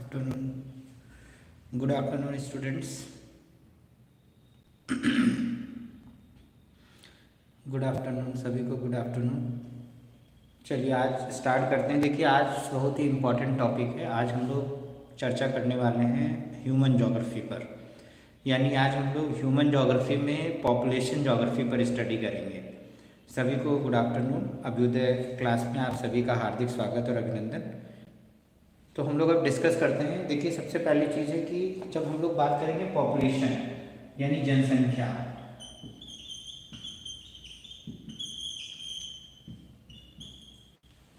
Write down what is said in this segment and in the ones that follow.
Afternoon good afternoon students. Good afternoon सभी को, good afternoon. चलिए आज स्टार्ट करते हैं। देखिए आज बहुत ही इम्पोर्टेंट टॉपिक है। आज हम लोग चर्चा करने वाले हैं ह्यूमन ज्योग्राफी पर, यानी आज हम लोग ह्यूमन ज्योग्राफी में पॉपुलेशन ज्योग्राफी पर स्टडी करेंगे। सभी को गुड आफ्टरनून। अभ्युदय क्लास में आप सभी का हार्दिक स्वागत और अभिनंदन। तो हम लोग अब डिस्कस करते हैं। देखिए सबसे पहली चीज़ है कि जब हम लोग बात करेंगे पॉपुलेशन यानी जनसंख्या,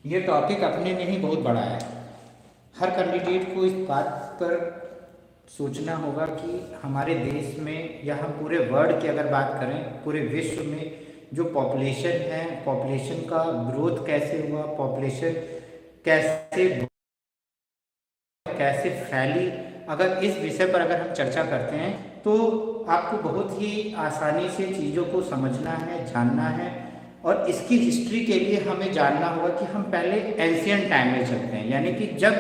ये टॉपिक अपने में ही बहुत बड़ा है। हर कैंडिडेट को इस बात पर सोचना होगा कि हमारे देश में या हम पूरे वर्ल्ड की अगर बात करें, पूरे विश्व में जो पॉपुलेशन है, पॉपुलेशन का ग्रोथ कैसे हुआ, पॉपुलेशन कैसे फैली, अगर इस विषय पर अगर हम चर्चा करते हैं तो आपको बहुत ही आसानी से चीज़ों को समझना है, जानना है। और इसकी हिस्ट्री के लिए हमें जानना होगा कि हम पहले एंशियंट टाइम में चलते हैं, यानी कि जब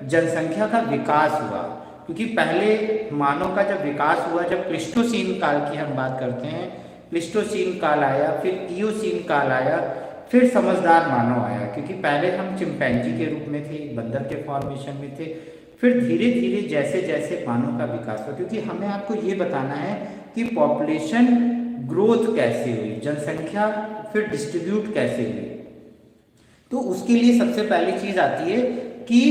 जनसंख्या का विकास हुआ। क्योंकि पहले मानव का जब विकास हुआ, जब प्लिस्टोसीन काल की हम बात करते हैं, प्लिस्टोसीन काल आया, फिर इयोसीन काल आया, फिर समझदार मानव आया। क्योंकि पहले हम चिंपैंजी के रूप में थे, बंदर के फॉर्मेशन में थे, फिर धीरे धीरे जैसे जैसे मानव का विकास हुआ। क्योंकि हमें आपको ये बताना है कि पॉपुलेशन ग्रोथ कैसे हुई, जनसंख्या फिर डिस्ट्रीब्यूट कैसे हुई। तो उसके लिए सबसे पहली चीज आती है कि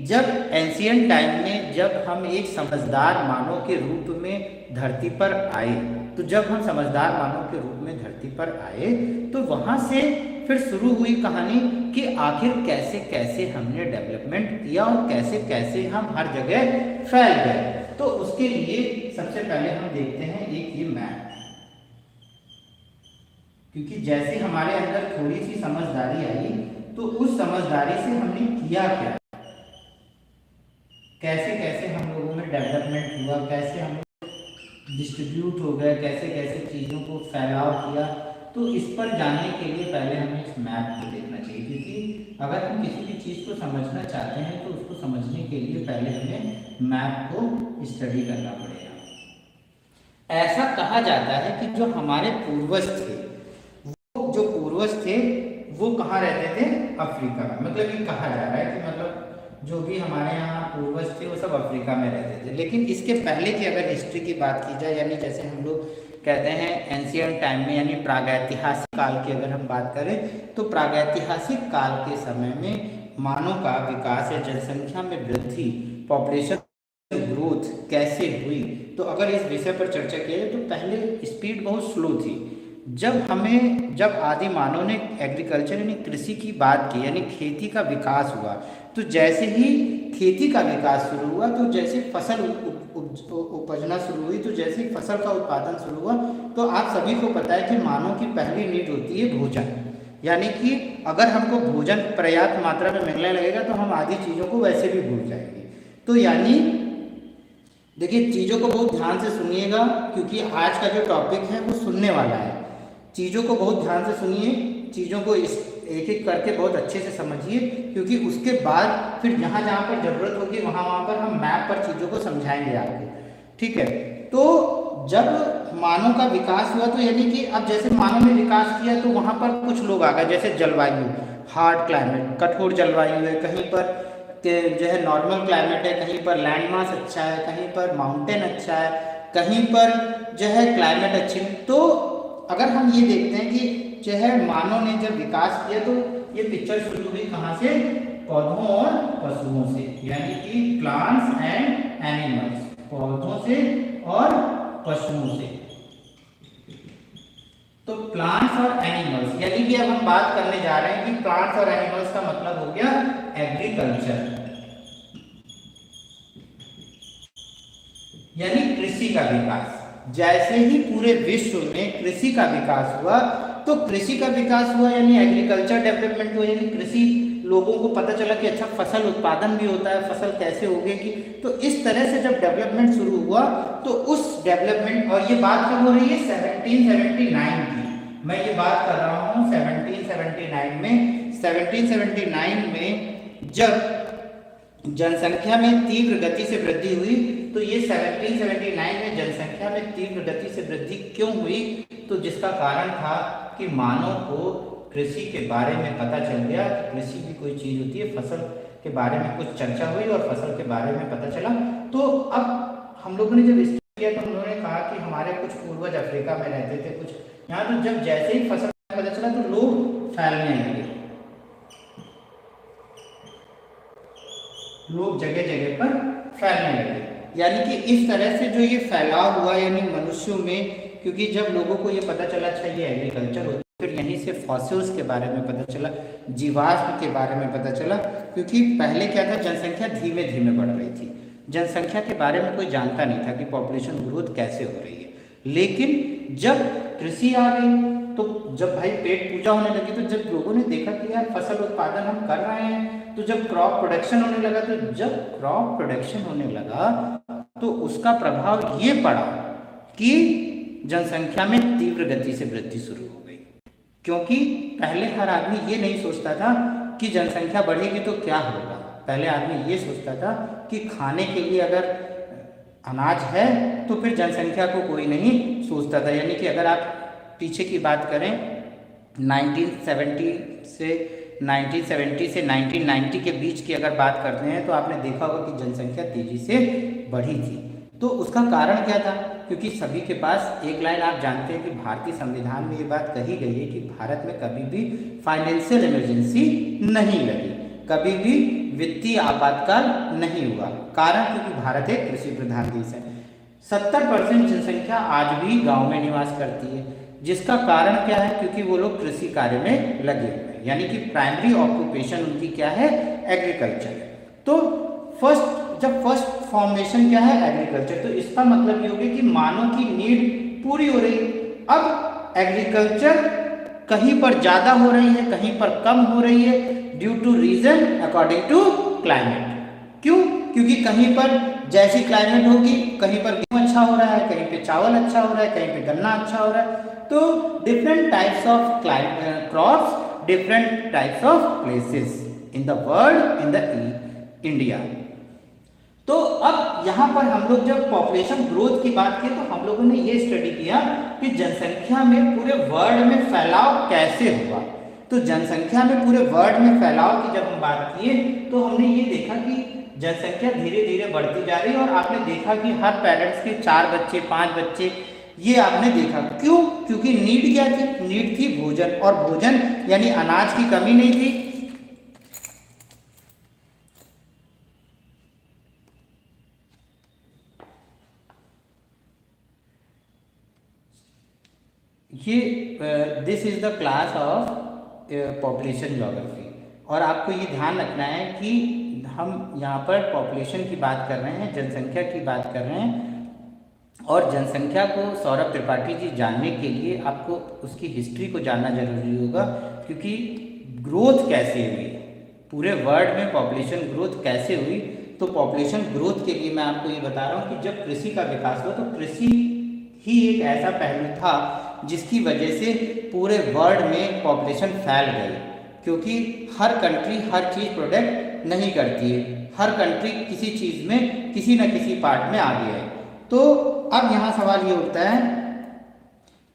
जब एंशियंट टाइम में जब हम एक समझदार मानव के रूप में धरती पर आए, तो जब हम समझदार मानव के रूप में धरती पर आए तो वहां से फिर शुरू हुई कहानी कि आखिर कैसे कैसे हमने डेवलपमेंट किया और कैसे कैसे हम हर जगह फैल गए। तो उसके लिए सबसे पहले हम देखते हैं एक ये मैप। क्योंकि जैसे हमारे अंदर थोड़ी सी समझदारी आई तो उस समझदारी से हमने किया क्या, कैसे कैसे हम लोगों में डेवलपमेंट हुआ, कैसे हम डिस्ट्रीब्यूट हो गए, कैसे कैसे चीज़ों को फैलाव किया। तो इस पर जानने के लिए पहले हमें इस मैप को देखना चाहिए। क्योंकि अगर हम किसी भी चीज़ को समझना चाहते हैं तो उसको समझने के लिए पहले हमें मैप को स्टडी करना पड़ेगा। ऐसा कहा जाता है कि जो हमारे पूर्वज थे, वो कहाँ रहते थे? अफ्रीका में। मतलब ये कहा जा रहा है कि मतलब जो भी हमारे यहाँ पूर्वज थे वो सब अफ्रीका में रहते थे। लेकिन इसके पहले की अगर हिस्ट्री की बात की जाए, यानी जैसे हम लोग कहते हैं एंशियंट टाइम में, यानी प्रागैतिहासिक काल की अगर हम बात करें तो प्रागैतिहासिक काल के समय में मानव का विकास या जनसंख्या में वृद्धि, पॉपुलेशन ग्रोथ कैसे हुई। तो अगर इस विषय पर चर्चा की जाए तो पहले स्पीड बहुत स्लो थी। जब आदि मानव ने एग्रीकल्चर यानी कृषि की बात की, यानी खेती का विकास हुआ, तो जैसे ही खेती का विकास शुरू हुआ, तो जैसे फसल उपजना शुरू हुई, तो जैसे ही फसल का उत्पादन शुरू हुआ, तो आप सभी को पता है कि मानव की पहली नीड होती है भोजन। यानी कि अगर हमको भोजन पर्याप्त मात्रा में मिलने लगेगा तो हम आधी चीज़ों को वैसे भी भूल जाएंगे। तो यानी देखिए चीज़ों को बहुत ध्यान से सुनिएगा, क्योंकि आज का जो टॉपिक है वो सुनने वाला है। चीज़ों को बहुत ध्यान से सुनिए, चीज़ों को एक एक करके बहुत अच्छे से समझिए, क्योंकि उसके बाद फिर जहाँ जहाँ पर ज़रूरत होगी वहाँ पर हम मैप पर चीज़ों को समझाएंगे आपको। ठीक है। तो जब मानव का विकास हुआ तो यानी कि अब जैसे मानव ने विकास किया तो वहाँ पर कुछ लोग आ गए, जैसे जलवायु, हार्ड क्लाइमेट, कठोर जलवायु है, कहीं पर जो है नॉर्मल क्लाइमेट है, कहीं पर लैंड मास अच्छा है, कहीं पर माउंटेन अच्छा है, कहीं पर जो है क्लाइमेट अच्छी। तो अगर हम ये देखते हैं कि जो है मानव ने जब विकास किया तो ये पिक्चर शुरू हुई कहाँ से? पौधों और पशुओं से, यानी कि प्लांट्स एंड एनिमल्स, पौधों से और पशुओं से। तो प्लांट्स और एनिमल्स, यानी कि अब हम बात करने जा रहे हैं कि प्लांट्स और एनिमल्स का मतलब हो गया एग्रीकल्चर, यानी कृषि का विकास। जैसे ही पूरे विश्व में कृषि का विकास हुआ, तो कृषि का विकास हुआ यानी एग्रीकल्चर डेवलपमेंट हुआ, यानी कृषि लोगों को पता चला कि अच्छा फसल उत्पादन भी होता है, फसल कैसे उगेगी। तो इस तरह से जब डेवलपमेंट शुरू हुआ तो उस डेवलपमेंट, और ये बात कब हो रही है? 1779 की मैं ये बात कर रहा हूँ 1779 में। 1779 में जब जनसंख्या में तीव्र गति से वृद्धि हुई। तो ये 1779 में जनसंख्या में तीव्र गति से वृद्धि क्यों हुई? तो जिसका कारण था कि मानव को कृषि के बारे में पता चल गया कि कृषि भी कोई चीज होती है, फसल के बारे में कुछ चर्चा हुई और फसल के बारे में पता चला। तो अब हम लोगों ने जब स्टडी किया तो हम लोगों ने कहा कि हमारे कुछ पूर्वज अफ्रीका में रहते थे, कुछ यहाँ, तो जब जैसे ही फसल पता चला तो लोग फैलने लगे, लोग जगह जगह पर फैलने लगे। यानी कि इस तरह से जो ये फैलाव हुआ यानी मनुष्यों में, क्योंकि जब लोगों को ये पता चला अच्छा ये एग्रीकल्चर होता है, फिर यहीं से फॉसिल्स के बारे में पता चला, जीवाश्म के बारे में पता चला। क्योंकि पहले क्या था, जनसंख्या धीमे धीमे बढ़ रही थी, जनसंख्या के बारे में कोई जानता नहीं था कि पॉपुलेशन ग्रोथ कैसे हो रही है। लेकिन जब कृषि आ गई, तो जब भाई पेट पूजा होने लगी, तो जब लोगों ने देखा कि यार फसल उत्पादन हम कर रहे हैं, तो जब क्रॉप प्रोडक्शन होने लगा, तो जब क्रॉप प्रोडक्शन होने लगा तो उसका प्रभाव ये पड़ा कि जनसंख्या में तीव्र गति से वृद्धि शुरू हो गई। क्योंकि पहले हर आदमी ये नहीं सोचता था कि जनसंख्या बढ़ेगी तो क्या होगा, पहले आदमी ये सोचता था कि खाने के लिए अगर अनाज है तो फिर जनसंख्या को कोई नहीं सोचता था। यानी कि अगर आप पीछे की बात करें 1970 से 1990 के बीच की अगर बात करते हैं, तो आपने देखा होगा कि जनसंख्या तेजी से बढ़ी थी। तो उसका कारण क्या था? क्योंकि सभी के पास एक लाइन आप जानते हैं कि भारतीय संविधान में ये बात कही गई है कि भारत में कभी भी फाइनेंशियल इमरजेंसी नहीं लगी, कभी भी वित्तीय आपातकाल नहीं हुआ। कारण क्योंकि भारत एक कृषि प्रधान देश है। 70% जनसंख्या आज भी गांव में निवास करती है, जिसका कारण क्या है? क्योंकि वो लोग कृषि कार्य में लगे हुए हैं, यानी कि प्राइमरी ऑक्यूपेशन उनकी क्या है? एग्रीकल्चर। तो फर्स्ट फॉर्मेशन क्या है? एग्रीकल्चर। तो इसका मतलब ये हो गया कि मानव की नीड पूरी हो रही। अब एग्रीकल्चर कहीं पर ज्यादा हो रही है, कहीं पर कम हो रही है, due to reason according to climate. क्यों? क्योंकि कहीं पर जैसी क्लाइमेट होगी, कहीं पर गेहूं अच्छा हो रहा है, कहीं पे चावल अच्छा हो रहा है, कहीं पे गन्ना अच्छा हो रहा है। तो different types of crops, different types of places in the world, in the India. तो अब यहाँ पर हम लोग जब पॉपुलेशन ग्रोथ की बात की, तो हम लोगों ने ये स्टडी किया कि जनसंख्या में पूरे वर्ल्ड में फैलाव कैसे हुआ। तो जनसंख्या में पूरे वर्ल्ड में फैलाव की जब हम बात किए, तो हमने ये देखा कि जनसंख्या धीरे धीरे बढ़ती जा रही है। और आपने देखा कि हर पेरेंट्स के 4 बच्चे 5 बच्चे, ये आपने देखा। क्यों? क्योंकि नीड क्या थी? नीड थी भोजन, और भोजन यानी अनाज की कमी नहीं थी। ये this is the class of population geography. और आपको ये ध्यान रखना है कि हम यहाँ पर पॉपुलेशन की बात कर रहे हैं, जनसंख्या की बात कर रहे हैं। और जनसंख्या को सौरभ त्रिपाठी जी जानने के लिए आपको उसकी हिस्ट्री को जानना जरूरी होगा, क्योंकि ग्रोथ कैसे हुई, पूरे वर्ल्ड में पॉपुलेशन ग्रोथ कैसे हुई। तो पॉपुलेशन ग्रोथ के लिए मैं आपको ये बता रहा हूँ कि जब कृषि का विकास हुआ, तो कृषि ही एक ऐसा पहलू था जिसकी वजह से पूरे वर्ल्ड में पॉपुलेशन फैल गई। क्योंकि हर कंट्री हर चीज़ प्रोडक्ट नहीं करती है, हर कंट्री किसी चीज़ में किसी न किसी पार्ट में आगे है। तो अब यहाँ सवाल ये उठता है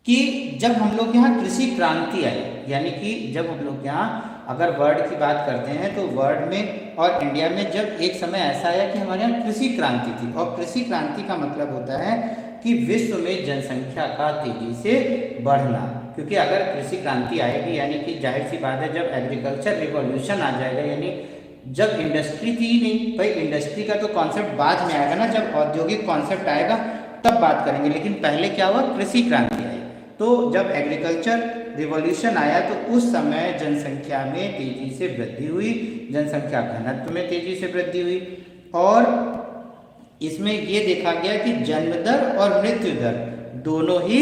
कि जब हम लोग यहाँ कृषि क्रांति आई, यानी कि जब हम लोग यहाँ अगर वर्ल्ड की बात करते हैं, तो वर्ल्ड में और इंडिया में जब एक समय ऐसा आया कि हमारे यहाँ कृषि क्रांति थी। और कृषि क्रांति का मतलब होता है कि विश्व में जनसंख्या का तेजी से बढ़ना। क्योंकि अगर कृषि क्रांति आएगी, यानी कि जाहिर सी बात है, जब एग्रीकल्चर रिवॉल्यूशन आ जाएगा, यानी जब इंडस्ट्री थी नहीं, भाई इंडस्ट्री का तो कॉन्सेप्ट बाद में आएगा ना, जब औद्योगिक कॉन्सेप्ट आएगा तब बात करेंगे। लेकिन पहले क्या हुआ? कृषि क्रांति आई। तो जब एग्रीकल्चर रिवॉल्यूशन आया, तो उस समय जनसंख्या में तेजी से वृद्धि हुई, जनसंख्या घनत्व में तेजी से वृद्धि हुई। और इसमें यह देखा गया कि जन्म दर और मृत्यु दर दोनों ही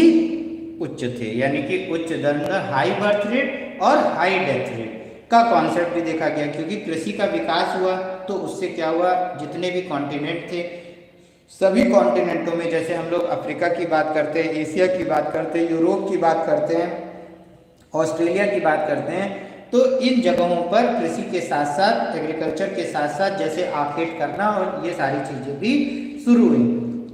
उच्च थे, यानी कि उच्च जन्म दर, हाई बर्थ रेट और हाई डेथ रेट का कॉन्सेप्ट भी देखा गया। क्योंकि कृषि का विकास हुआ, तो उससे क्या हुआ, जितने भी कॉन्टिनेंट थे, सभी कॉन्टिनेंटों में, जैसे हम लोग अफ्रीका की बात करते हैं, एशिया की बात करते हैं, यूरोप की बात करते हैं, ऑस्ट्रेलिया की बात करते हैं, तो इन जगहों पर कृषि के साथ साथ, एग्रीकल्चर के साथ साथ जैसे आखेट करना और ये सारी चीज़ें भी शुरू हुई।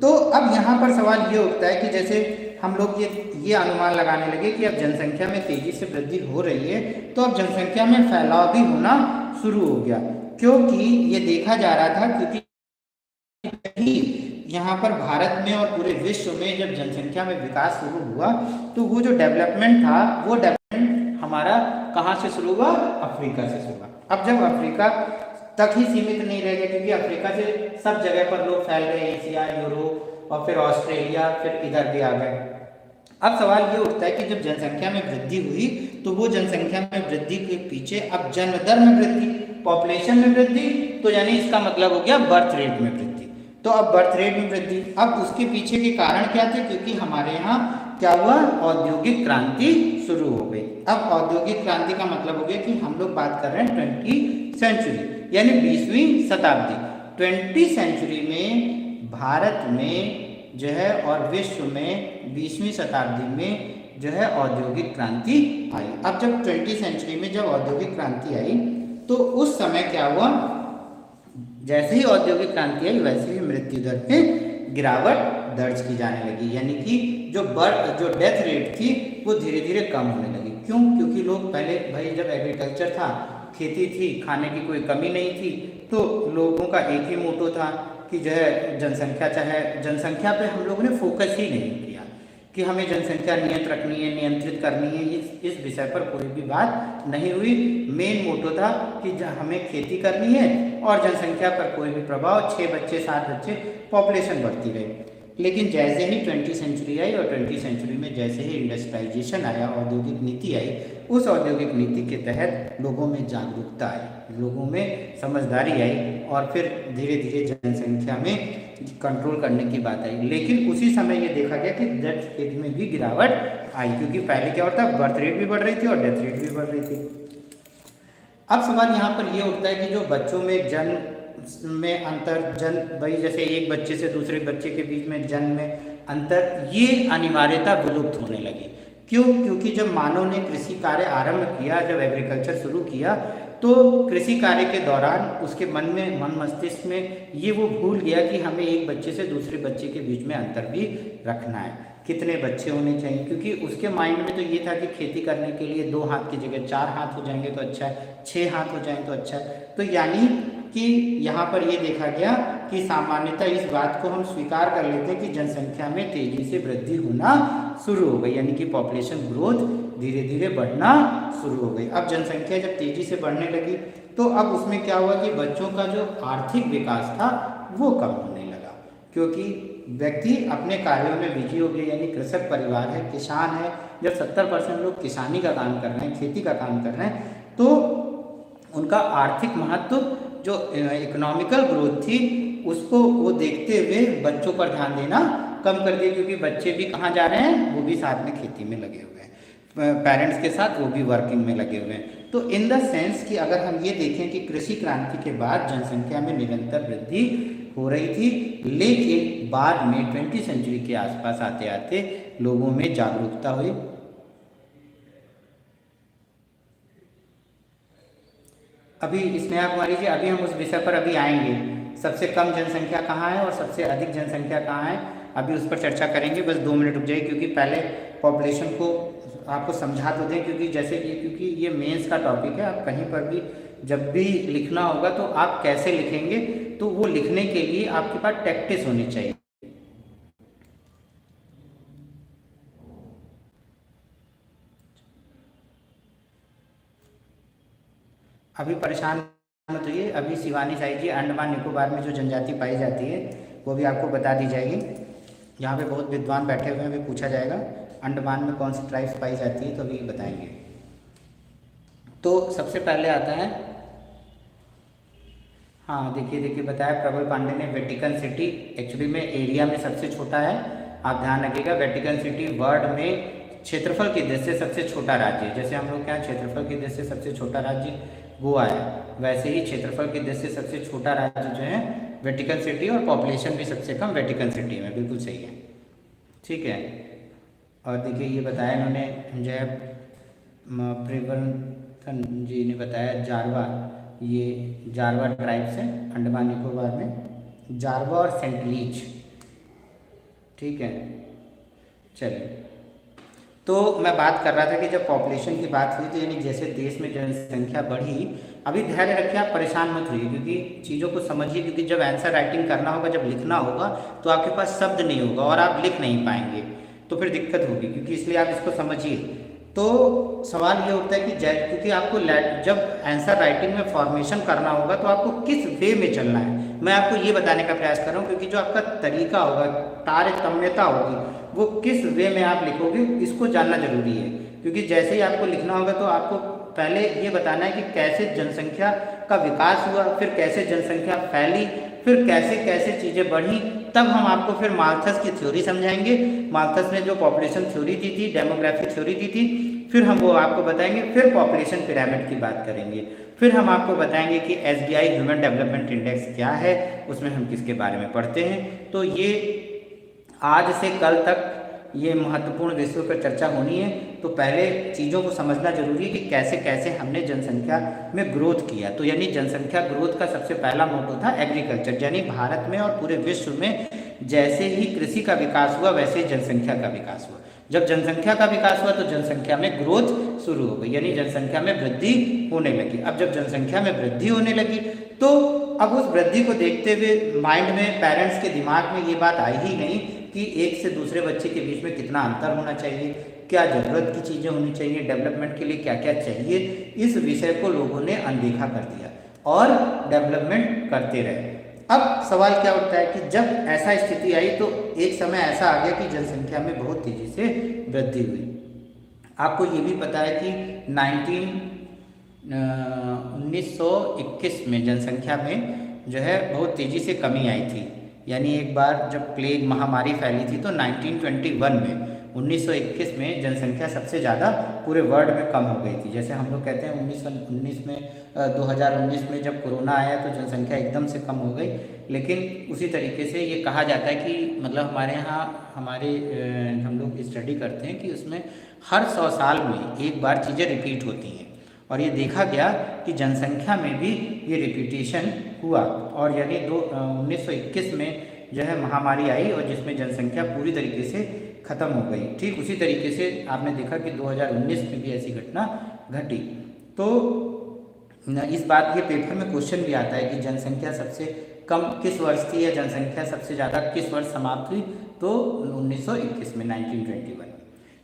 तो अब यहाँ पर सवाल ये उठता है कि जैसे हम लोग ये अनुमान लगाने लगे कि अब जनसंख्या में तेजी से वृद्धि हो रही है, तो अब जनसंख्या में फैलाव भी होना शुरू हो गया, क्योंकि ये देखा जा रहा था क्योंकि यहाँ पर भारत में और पूरे विश्व में जब जनसंख्या में विकास शुरू हुआ तो वो जो डेवलपमेंट था वो डेवलपमेंट हमारा कहाँ से शुरू हुआ? अफ्रीका से शुरू हुआ। अब जब अफ्रीका तक ही सीमित नहीं रह गया, क्योंकि अफ्रीका से सब जगह पर लोग फैल गए, एशिया, यूरोप और फिर ऑस्ट्रेलिया, फिर इधर भी आ गए। अब सवाल ये उठता है कि जब जनसंख्या में वृद्धि हुई तो वो जनसंख्या में वृद्धि के पीछे अब जन्म दर में वृद्धि, पॉपुलेशन में वृद्धि, तो यानी इसका मतलब हो गया बर्थ रेट में वृद्धि। तो अब बर्थ रेट में वृद्धि, अब उसके पीछे के कारण क्या थे? क्योंकि हमारे यहाँ क्या हुआ? औद्योगिक क्रांति शुरू हो गई। अब औद्योगिक क्रांति का मतलब हो गया कि हम लोग बात कर रहे हैं 20वीं सेंचुरी यानी 20वीं शताब्दी। 20वीं सेंचुरी में भारत में जो है और विश्व में 20वीं शताब्दी में जो है औद्योगिक क्रांति आई। अब जब 20वीं सेंचुरी में जब औद्योगिक क्रांति आई तो उस समय क्या हुआ? जैसे ही औद्योगिक क्रांति आई वैसे ही मृत्यु दर में गिरावट दर्ज की जाने लगी, यानी कि जो डेथ रेट थी वो धीरे धीरे कम होने लगी। क्यों? क्योंकि लोग पहले भाई जब एग्रीकल्चर था, खेती थी, खाने की कोई कमी नहीं थी, तो लोगों का एक ही मोटो था कि जो है जनसंख्या पे हम लोगों ने फोकस ही नहीं किया कि हमें जनसंख्या नियंत्रित करनी है, इस विषय पर कोई भी बात नहीं हुई। मेन मोटो था कि हमें खेती करनी है और जनसंख्या पर कोई भी प्रभाव, 6 बच्चे 7 बच्चे, पॉपुलेशन बढ़ती रही। लेकिन जैसे ही 20वीं सेंचुरी आई और 20वीं सेंचुरी में जैसे ही इंडस्ट्रियलाइजेशन आया, औद्योगिक नीति आई, उस औद्योगिक नीति के तहत लोगों में जागरूकता आई, लोगों में समझदारी आई और फिर धीरे धीरे जनसंख्या में कंट्रोल करने की बात आई। लेकिन उसी समय ये देखा गया कि डेथ रेट में भी गिरावट आई, क्योंकि पहले क्या होता है, बर्थ रेट भी बढ़ रही थी और डेथ रेट भी बढ़ रही थी। अब सवाल यहाँ पर ये उठता है कि जो बच्चों में जन्म में अंतर, भाई जैसे एक बच्चे से दूसरे बच्चे के बीच में जन्म में अंतर, ये अनिवार्यता विलुप्त होने लगी। क्यों? क्योंकि जब मानव ने कृषि कार्य आरंभ किया, जब एग्रीकल्चर शुरू किया, तो कृषि कार्य के दौरान उसके मन मस्तिष्क में ये वो भूल गया कि हमें एक बच्चे से दूसरे बच्चे के बीच में अंतर भी रखना है, कितने बच्चे होने चाहिए, क्योंकि उसके माइंड में तो ये था कि खेती करने के लिए 2 हाथ की जगह 4 हाथ हो जाएंगे तो अच्छा है, 6 हाथ हो जाएंगे तो अच्छा है। तो यानी कि यहाँ पर ये देखा गया कि सामान्यतः इस बात को हम स्वीकार कर लेते हैं कि जनसंख्या में तेजी से वृद्धि होना शुरू हो गई, यानी कि पॉपुलेशन ग्रोथ धीरे धीरे बढ़ना शुरू हो गई। अब जनसंख्या जब तेजी से बढ़ने लगी तो अब उसमें क्या हुआ कि बच्चों का जो आर्थिक विकास था वो कम होने लगा, क्योंकि व्यक्ति अपने कार्यों में बिजी हो गए, यानी कृषक परिवार है, किसान है। जब 70% लोग किसानी का काम कर रहे हैं, खेती का काम कर रहे हैं, तो उनका आर्थिक महत्व, जो इकोनॉमिकल ग्रोथ थी, उसको वो देखते हुए बच्चों पर ध्यान देना कम कर दिया, क्योंकि बच्चे भी कहाँ जा रहे हैं, वो भी साथ में खेती में लगे हुए हैं, पेरेंट्स के साथ वो भी वर्किंग में लगे हुए हैं। तो इन द सेंस कि अगर हम ये देखें कि कृषि क्रांति के बाद जनसंख्या में निरंतर वृद्धि हो रही थी, लेकिन बाद में 20वीं सेंचुरी के आसपास आते आते लोगों में जागरूकता हुई। अभी स्नेहा कुमारी जी, अभी हम उस विषय पर अभी आएंगे, सबसे कम जनसंख्या कहाँ है और सबसे अधिक जनसंख्या कहाँ है, अभी उस पर चर्चा करेंगे। बस 2 मिनट रुक जाइए, क्योंकि पहले पॉपुलेशन को आपको समझा तो दें, क्योंकि जैसे कि क्योंकि ये मेंस का टॉपिक है, आप कहीं पर भी जब भी लिखना होगा तो आप कैसे लिखेंगे, तो वो लिखने के लिए आपके पास प्रैक्टिस होनी चाहिए। अभी परेशान मत होइए, अभी शिवानी साई जी, अंडमान निकोबार में जो जनजाति पाई जाती है वो भी आपको बता दी जाएगी। यहाँ पे बहुत विद्वान बैठे हुए हैं, अभी पूछा जाएगा अंडमान में कौन सी ट्राइब्स पाई जाती है, तो अभी बताएंगे। तो सबसे पहले आता है, हाँ देखिए बताया प्रबल पांडे ने, वेटिकन सिटी एक्चुअली में एरिया में सबसे छोटा है, आप ध्यान रखिएगा। वेटिकन सिटी वर्ल्ड में क्षेत्रफल की दृष्टि से सबसे छोटा राज्य है। जैसे हम लोग क्या क्षेत्रफल की दृष्टि से सबसे छोटा राज्य गोवा है, वैसे ही क्षेत्रफल की दृष्टि से सबसे छोटा राज्य जो है वेटिकन सिटी, और पॉपुलेशन भी सबसे कम वेटिकन सिटी में, बिल्कुल सही है, ठीक है। और देखिए ये बताया इन्होंने जो है जी ने बताया जारवा, ये जारवा ट्राइब्स है अंडमान निकोबार में, जारवा और सेंटलीज। ठीक है, चलिए। तो मैं बात कर रहा था कि जब पॉपुलेशन की बात हुई तो यानी जैसे देश में जनसंख्या बढ़ी, अभी धैर्य रखिए, आप परेशान मत होइए क्योंकि चीज़ों को समझिए, क्योंकि जब आंसर राइटिंग करना होगा, जब लिखना होगा तो आपके पास शब्द नहीं होगा और आप लिख नहीं पाएंगे, तो फिर दिक्कत होगी, क्योंकि इसलिए आप इसको समझिए। तो सवाल ये उठता है कि क्योंकि आपको जब आंसर राइटिंग में फॉर्मेशन करना होगा तो आपको किस वे में चलना है, मैं आपको ये बताने का प्रयास कर रहा हूँ, क्योंकि जो आपका तरीका होगा, तारतम्यता होगी, वो किस वे में आप लिखोगे इसको जानना जरूरी है। क्योंकि जैसे ही आपको लिखना होगा तो आपको पहले ये बताना है कि कैसे जनसंख्या का विकास हुआ, फिर कैसे जनसंख्या फैली, फिर कैसे कैसे चीज़ें बढ़ी, तब हम आपको फिर माल्थस की थ्योरी समझाएंगे। माल्थस ने जो पॉपुलेशन थ्योरी दी थी, डेमोग्राफिक थ्योरी दी थी, फिर हम वो आपको बताएंगे। फिर पॉपुलेशन पिरामिड की बात करेंगे, फिर हम आपको बताएंगे कि SBI ह्यूमन डेवलपमेंट इंडेक्स क्या है, उसमें हम किसके बारे में पढ़ते हैं। तो ये आज से कल तक ये महत्वपूर्ण विषयों पर चर्चा होनी है। तो पहले चीज़ों को समझना जरूरी है कि कैसे कैसे हमने जनसंख्या में ग्रोथ किया। तो यानी जनसंख्या ग्रोथ का सबसे पहला मोटो था एग्रीकल्चर, यानी भारत में और पूरे विश्व में जैसे ही कृषि का विकास हुआ वैसे ही जनसंख्या का विकास हुआ। जब जनसंख्या का विकास हुआ तो जनसंख्या में ग्रोथ शुरू हो गई, यानी जनसंख्या में वृद्धि होने लगी। अब जब जनसंख्या में वृद्धि होने लगी तो अब उस वृद्धि को देखते हुए माइंड में, पेरेंट्स के दिमाग में ये बात आई ही नहीं कि एक से दूसरे बच्चे के बीच में कितना अंतर होना चाहिए, क्या ज़रूरत की चीज़ें होनी चाहिए, डेवलपमेंट के लिए क्या क्या चाहिए। इस विषय को लोगों ने अनदेखा कर दिया और डेवलपमेंट करते रहे। अब सवाल क्या उठता है कि जब ऐसा स्थिति आई तो एक समय ऐसा आ गया कि जनसंख्या में बहुत तेज़ी से वृद्धि हुई। आपको ये भी पता है कि 1921 में जनसंख्या में जो है बहुत तेज़ी से कमी आई थी। यानी एक बार जब प्लेग महामारी फैली थी तो 1921 में जनसंख्या सबसे ज़्यादा पूरे वर्ल्ड में कम हो गई थी। जैसे हम लोग कहते हैं 2019 में जब कोरोना आया तो जनसंख्या एकदम से कम हो गई, लेकिन उसी तरीके से ये कहा जाता है कि मतलब हमारे यहाँ हम लोग स्टडी करते हैं कि उसमें हर 100 साल में एक बार चीज़ें रिपीट होती हैं, और ये देखा गया कि जनसंख्या में भी ये रिपीटेशन हुआ। और यानी 1921 में जो है महामारी आई और जिसमें जनसंख्या पूरी तरीके से ख़त्म हो गई। ठीक उसी तरीके से आपने देखा कि 2019 में भी ऐसी घटना घटी। तो इस बात के पेपर में क्वेश्चन भी आता है कि जनसंख्या सबसे कम किस वर्ष थी या जनसंख्या सबसे ज़्यादा किस वर्ष समाप्त हुई, तो 1921 में, 1921।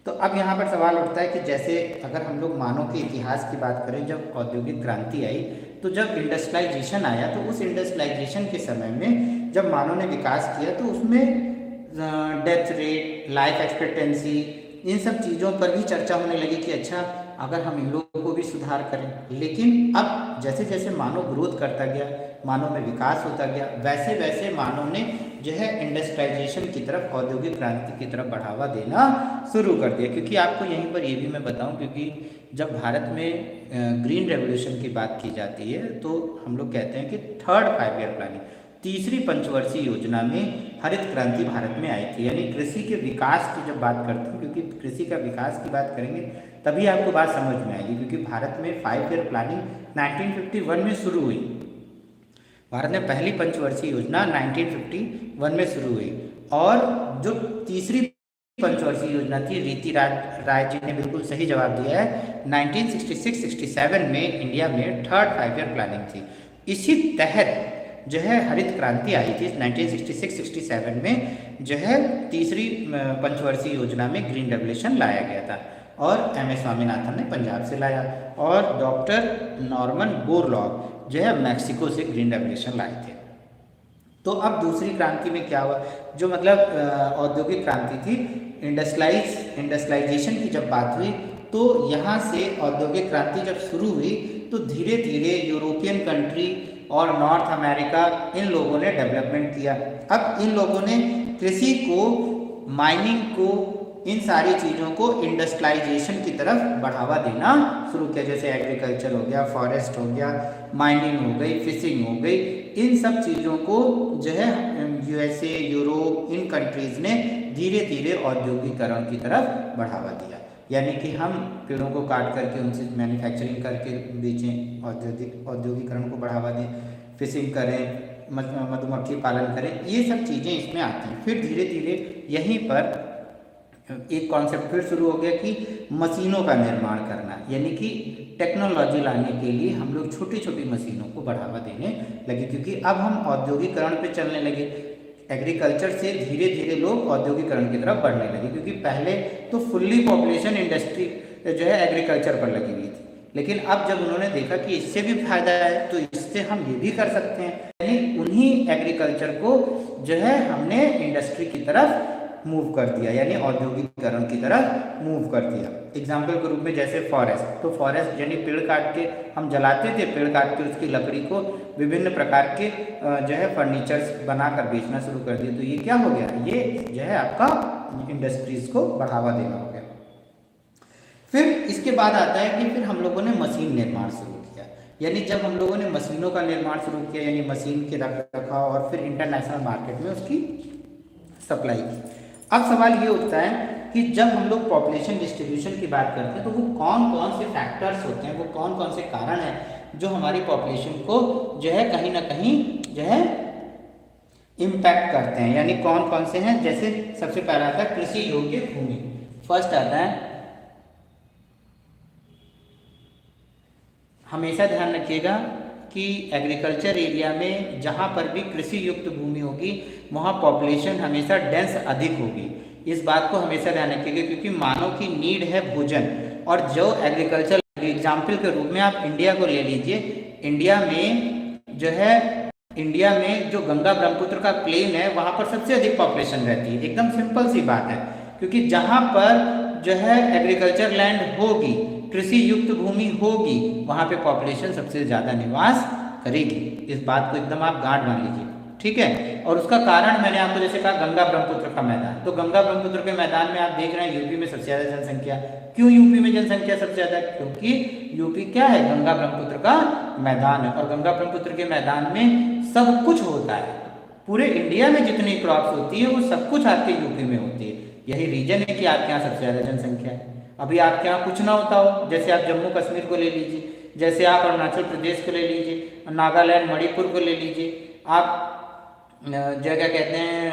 तो अब यहाँ पर सवाल उठता है कि जैसे अगर हम लोग मानव के इतिहास की बात करें, जब औद्योगिक क्रांति आई तो जब इंडस्ट्रियलाइजेशन आया तो उस इंडस्ट्रियलाइजेशन के समय में जब मानव ने विकास किया तो उसमें डेथ रेट, लाइफ एक्सपेक्टेंसी, इन सब चीज़ों पर भी चर्चा होने लगी कि अच्छा अगर हम इन लोगों को भी सुधार करें। लेकिन अब जैसे जैसे मानव ग्रोथ करता गया, मानव में विकास होता गया, वैसे वैसे मानव ने जो है इंडस्ट्रियलाइजेशन की तरफ, औद्योगिक क्रांति की तरफ बढ़ावा देना शुरू कर दिया। क्योंकि आपको यहीं पर ये भी मैं बताऊं, क्योंकि जब भारत में ग्रीन रेवोल्यूशन की बात की जाती है तो हम लोग कहते हैं कि थर्ड 5 ईयर प्लानिंग, तीसरी पंचवर्षीय योजना में हरित क्रांति भारत में आई थी। यानी कृषि के विकास की जब बात करते हैं, क्योंकि कृषि का विकास की बात करेंगे तभी आपको बात समझ में आएगी, क्योंकि भारत में 5 ईयर प्लानिंग 1951 में शुरू हुई। भारत में पहली पंचवर्षीय योजना 1951 में शुरू हुई, और जो तीसरी पंचवर्षीय योजना थी, रीति राय जी ने बिल्कुल सही जवाब दिया है, 1966-67 में इंडिया में थर्ड 5 ईयर प्लानिंग थी। इसी तहत जो है हरित क्रांति आई थी 1966-67 में, जो है तीसरी पंचवर्षीय योजना में ग्रीन रेवोल्यूशन लाया गया था, और MS स्वामीनाथन ने पंजाब से लाया, और डॉक्टर नॉर्मन बोरलॉग जो है मैक्सिको से ग्रीन रेवोल्यूशन लाए थे। तो अब दूसरी क्रांति में क्या हुआ, जो मतलब औद्योगिक क्रांति थी, इंडस्ट्रियलाइजेशन की जब बात हुई तो यहाँ से औद्योगिक क्रांति जब शुरू हुई तो धीरे धीरे यूरोपियन कंट्री और नॉर्थ अमेरिका, इन लोगों ने डेवलपमेंट किया। अब इन लोगों ने कृषि को, माइनिंग को, इन सारी चीज़ों को इंडस्ट्रियलाइजेशन की तरफ बढ़ावा देना शुरू किया। जैसे एग्रीकल्चर हो गया, फॉरेस्ट हो गया, माइनिंग हो गई, फिशिंग हो गई, इन सब चीज़ों को जो है USA, यूरोप, इन कंट्रीज़ ने धीरे धीरे औद्योगिकरण की तरफ बढ़ावा दिया। यानी कि हम पेड़ों को काट करके उनसे मैन्युफैक्चरिंग करके बेचें, औद्योगिकरण को बढ़ावा दें, फिशिंग करें, मधुमक्खी पालन करें, ये सब चीज़ें इसमें आती हैं। फिर धीरे धीरे यहीं पर एक कॉन्सेप्ट फिर शुरू हो गया कि मशीनों का निर्माण करना, यानी कि टेक्नोलॉजी लाने के लिए हम लोग छोटी छोटी मशीनों को बढ़ावा देने लगे, क्योंकि अब हम औद्योगिकरण पे चलने लगे। एग्रीकल्चर से धीरे धीरे लोग औद्योगिकरण की तरफ बढ़ने लगे, क्योंकि पहले तो फुल्ली पॉपुलेशन इंडस्ट्री जो है एग्रीकल्चर पर लगी हुई थी, लेकिन अब जब उन्होंने देखा कि इससे भी फायदा है तो इससे हम ये भी कर सकते हैं, यानी उन्हीं एग्रीकल्चर को जो है हमने इंडस्ट्री की तरफ मूव कर दिया, यानी औद्योगिकरण की तरफ मूव कर दिया। एग्जाम्पल के रूप में जैसे फॉरेस्ट, तो फॉरेस्ट यानी पेड़ काट के हम जलाते थे, पेड़ काट के उसकी लकड़ी को विभिन्न प्रकार के जो है फर्नीचर्स बनाकर बेचना शुरू कर दिया। तो ये क्या हो गया, ये जो है आपका इंडस्ट्रीज को बढ़ावा देना हो गया। फिर इसके बाद आता है कि फिर हम लोगों ने मशीन निर्माण शुरू किया, यानी जब हम लोगों ने मशीनों का निर्माण शुरू किया, यानी मशीन के रख रखाव और फिर इंटरनेशनल मार्केट में उसकी सप्लाई की। अब सवाल ये उठता है कि जब हम लोग पॉपुलेशन डिस्ट्रीब्यूशन की बात करते हैं तो वो कौन कौन से फैक्टर्स होते हैं, वो कौन कौन से कारण हैं जो हमारी पॉपुलेशन को जो है कहीं ना कहीं जो है इम्पैक्ट करते हैं, यानी कौन कौन से हैं। जैसे सबसे पहला आता है कृषि योग्य भूमि। फर्स्ट आता है, हमेशा ध्यान रखिएगा कि एग्रीकल्चर एरिया में जहाँ पर भी कृषि युक्त भूमि होगी वहाँ पॉपुलेशन हमेशा डेंस अधिक होगी। इस बात को हमेशा ध्यान रखिएगा, क्योंकि मानव की नीड है भोजन, और जो एग्रीकल्चर एग्जाम्पल के रूप में आप इंडिया को ले लीजिए। इंडिया में जो गंगा ब्रह्मपुत्र का प्लेन है वहाँ पर सबसे अधिक पॉपुलेशन रहती है। एकदम सिंपल सी बात है, क्योंकि जहाँ पर जो है एग्रीकल्चर लैंड होगी, कृषि युक्त भूमि होगी, वहाँ पे पॉपुलेशन सबसे ज़्यादा निवास करेगी। इस बात को एकदम आप गांठ बांध लीजिए, ठीक है। और उसका कारण मैंने आपको जैसे कहा गंगा ब्रह्मपुत्र का मैदान, तो गंगा ब्रह्मपुत्र के मैदान में आप देख रहे हैं यूपी में सबसे ज़्यादा जनसंख्या। क्यों यूपी में जनसंख्या सबसे ज़्यादा? क्योंकि यूपी क्या है, गंगा ब्रह्मपुत्र का मैदान है, और गंगा ब्रह्मपुत्र के मैदान में सब कुछ होता है। पूरे इंडिया में जितनी क्रॉप्स होती है वो सब कुछ आपके यूपी में होती है। यही रीजन है कि आपके यहाँ सबसे ज़्यादा जनसंख्या है। अभी आपके यहाँ कुछ ना होता हो, जैसे आप जम्मू कश्मीर को ले लीजिए, जैसे आप अरुणाचल प्रदेश को ले लीजिए, नागालैंड मणिपुर को ले लीजिए, आप जगह कहते हैं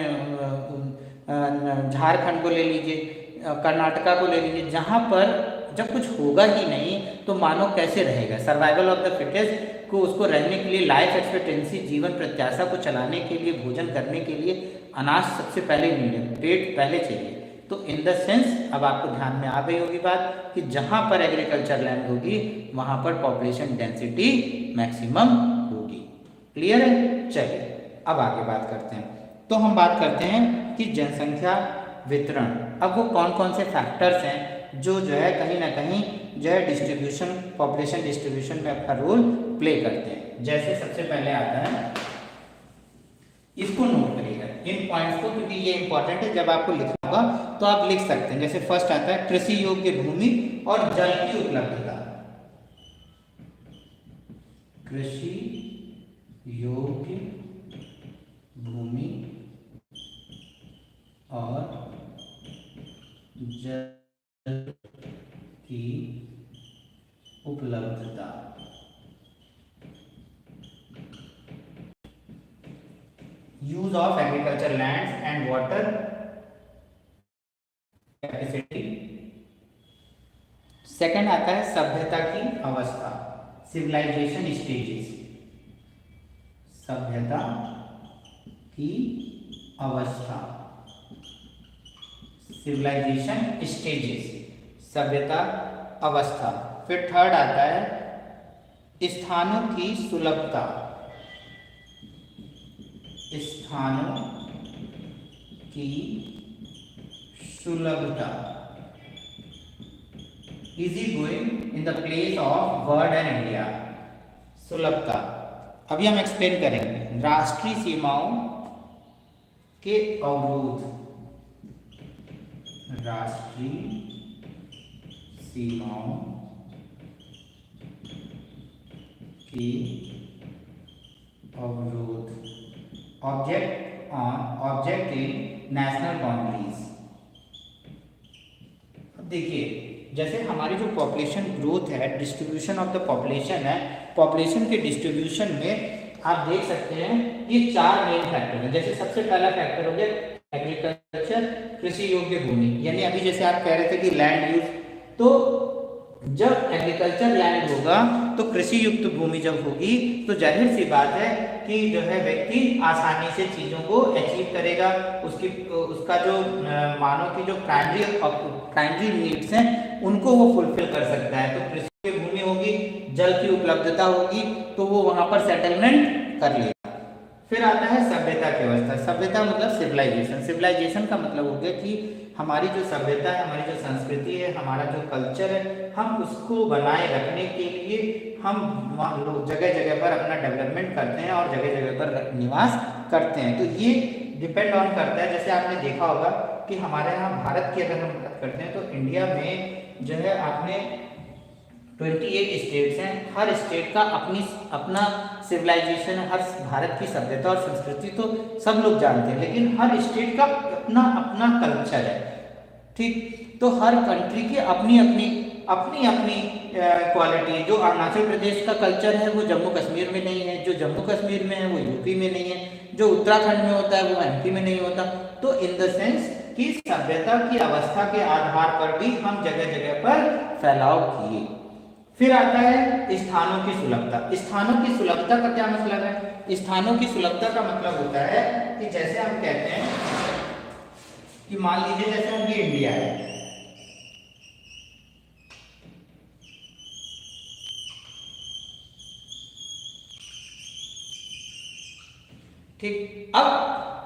झारखंड को ले लीजिए, कर्नाटका को ले लीजिए, जहाँ पर जब कुछ होगा ही नहीं तो मानव कैसे रहेगा। सर्वाइवल ऑफ द फिटेस्ट को, उसको रहने के लिए लाइफ एक्सपेक्टेंसी, जीवन प्रत्याशा को चलाने के लिए, भोजन करने के लिए अनाज सबसे पहले नीड है, पेट पहले चाहिए। तो इन द सेंस अब आपको ध्यान में आ गई होगी बात कि जहाँ पर एग्रीकल्चर लैंड होगी वहाँ पर पॉपुलेशन डेंसिटी मैक्सिमम होगी। क्लियर है? चलिए अब आगे बात करते हैं। तो हम बात करते हैं कि जनसंख्या वितरण, अब वो कौन कौन से फैक्टर्स हैं जो है कहीं ना कहीं जो है डिस्ट्रीब्यूशन, पॉपुलेशन डिस्ट्रीब्यूशन में अपना रोल प्ले करते हैं। जैसे सबसे पहले आता है, इसको नोट करिएगा इन पॉइंट्स को, क्योंकि ये इंपॉर्टेंट है। जब आपको लिखना होगा तो आप लिख सकते हैं। जैसे फर्स्ट आता है कृषि योग्य भूमि और जल की उपलब्धता। कृषि योग्य भूमि और जल की उपलब्धता। Use of agriculture land and water capacity. Second आता है सभ्यता की अवस्था, सिविलाइजेशन स्टेजेस। सभ्यता की अवस्था, सिविलाइजेशन स्टेजेस, सभ्यता अवस्था। फिर थर्ड आता है स्थानों की सुलभता, स्थानों की सुलभता, easy going in the place of world and India. सुलभता अभी हम एक्सप्लेन करेंगे। राष्ट्रीय सीमाओं के अवरोध, राष्ट्रीय सीमाओं के अवरोध, ऑब्जेक्ट इन नेशनल बाउंड्रीज। अब देखिए जैसे हमारी जो पॉपुलेशन ग्रोथ है, डिस्ट्रीब्यूशन ऑफ द पॉपुलेशन है, पॉपुलेशन के डिस्ट्रीब्यूशन में आप देख सकते हैं ये 4 मेन फैक्टर हैं। जैसे सबसे पहला फैक्टर हो गया एग्रीकल्चर, कृषि योग्य भूमि, यानी अभी जैसे आप कह रहे थे कि लैंड यूज, तो जब एग्रीकल्चर लैंड होगा तो कृषि युक्त भूमि जब होगी तो जाहिर सी बात है कि जो है व्यक्ति आसानी से चीज़ों को अचीव करेगा, उसका जो मानव की जो प्राइमरी नीड्स हैं उनको वो फुलफिल कर सकता है। तो कृषि भूमि होगी, जल की उपलब्धता होगी, तो वो वहाँ पर सेटलमेंट कर लेगा। फिर आता है सभ्यता की अवस्था। सभ्यता मतलब सिविलाइजेशन। सिविलाइजेशन का मतलब हो गया कि हमारी जो सभ्यता है, हमारी जो संस्कृति है, हमारा जो कल्चर है, हम उसको बनाए रखने के लिए हम लोग जगह जगह पर अपना डेवलपमेंट करते हैं और जगह जगह पर निवास करते हैं। तो ये डिपेंड ऑन करता है, जैसे आपने देखा होगा कि हमारे यहाँ भारत की अगर हम बात करते हैं तो इंडिया में जो है आपने 28 स्टेट्स हैं, हर स्टेट का अपना सिविलाइजेशन, हर भारत की सभ्यता और संस्कृति तो सब लोग जानते हैं, लेकिन हर स्टेट का अपना अपना कल्चर है, ठीक। तो हर कंट्री की अपनी अपनी क्वालिटी है। जो अरुणाचल प्रदेश का कल्चर है वो जम्मू कश्मीर में नहीं है, जो जम्मू कश्मीर में है वो यूपी में नहीं है, जो उत्तराखंड में होता है वो एमपी में नहीं होता। तो इन द सेंस कि सभ्यता की अवस्था के आधार पर भी हम जगह जगह पर फैलाव किए। फिर आता है स्थानों की सुलभता। स्थानों की सुलभता का क्या मतलब है? स्थानों की सुलभता का मतलब होता है कि जैसे हम कहते हैं कि मान लीजिए जैसे हम ये इंडिया है, ठीक। अब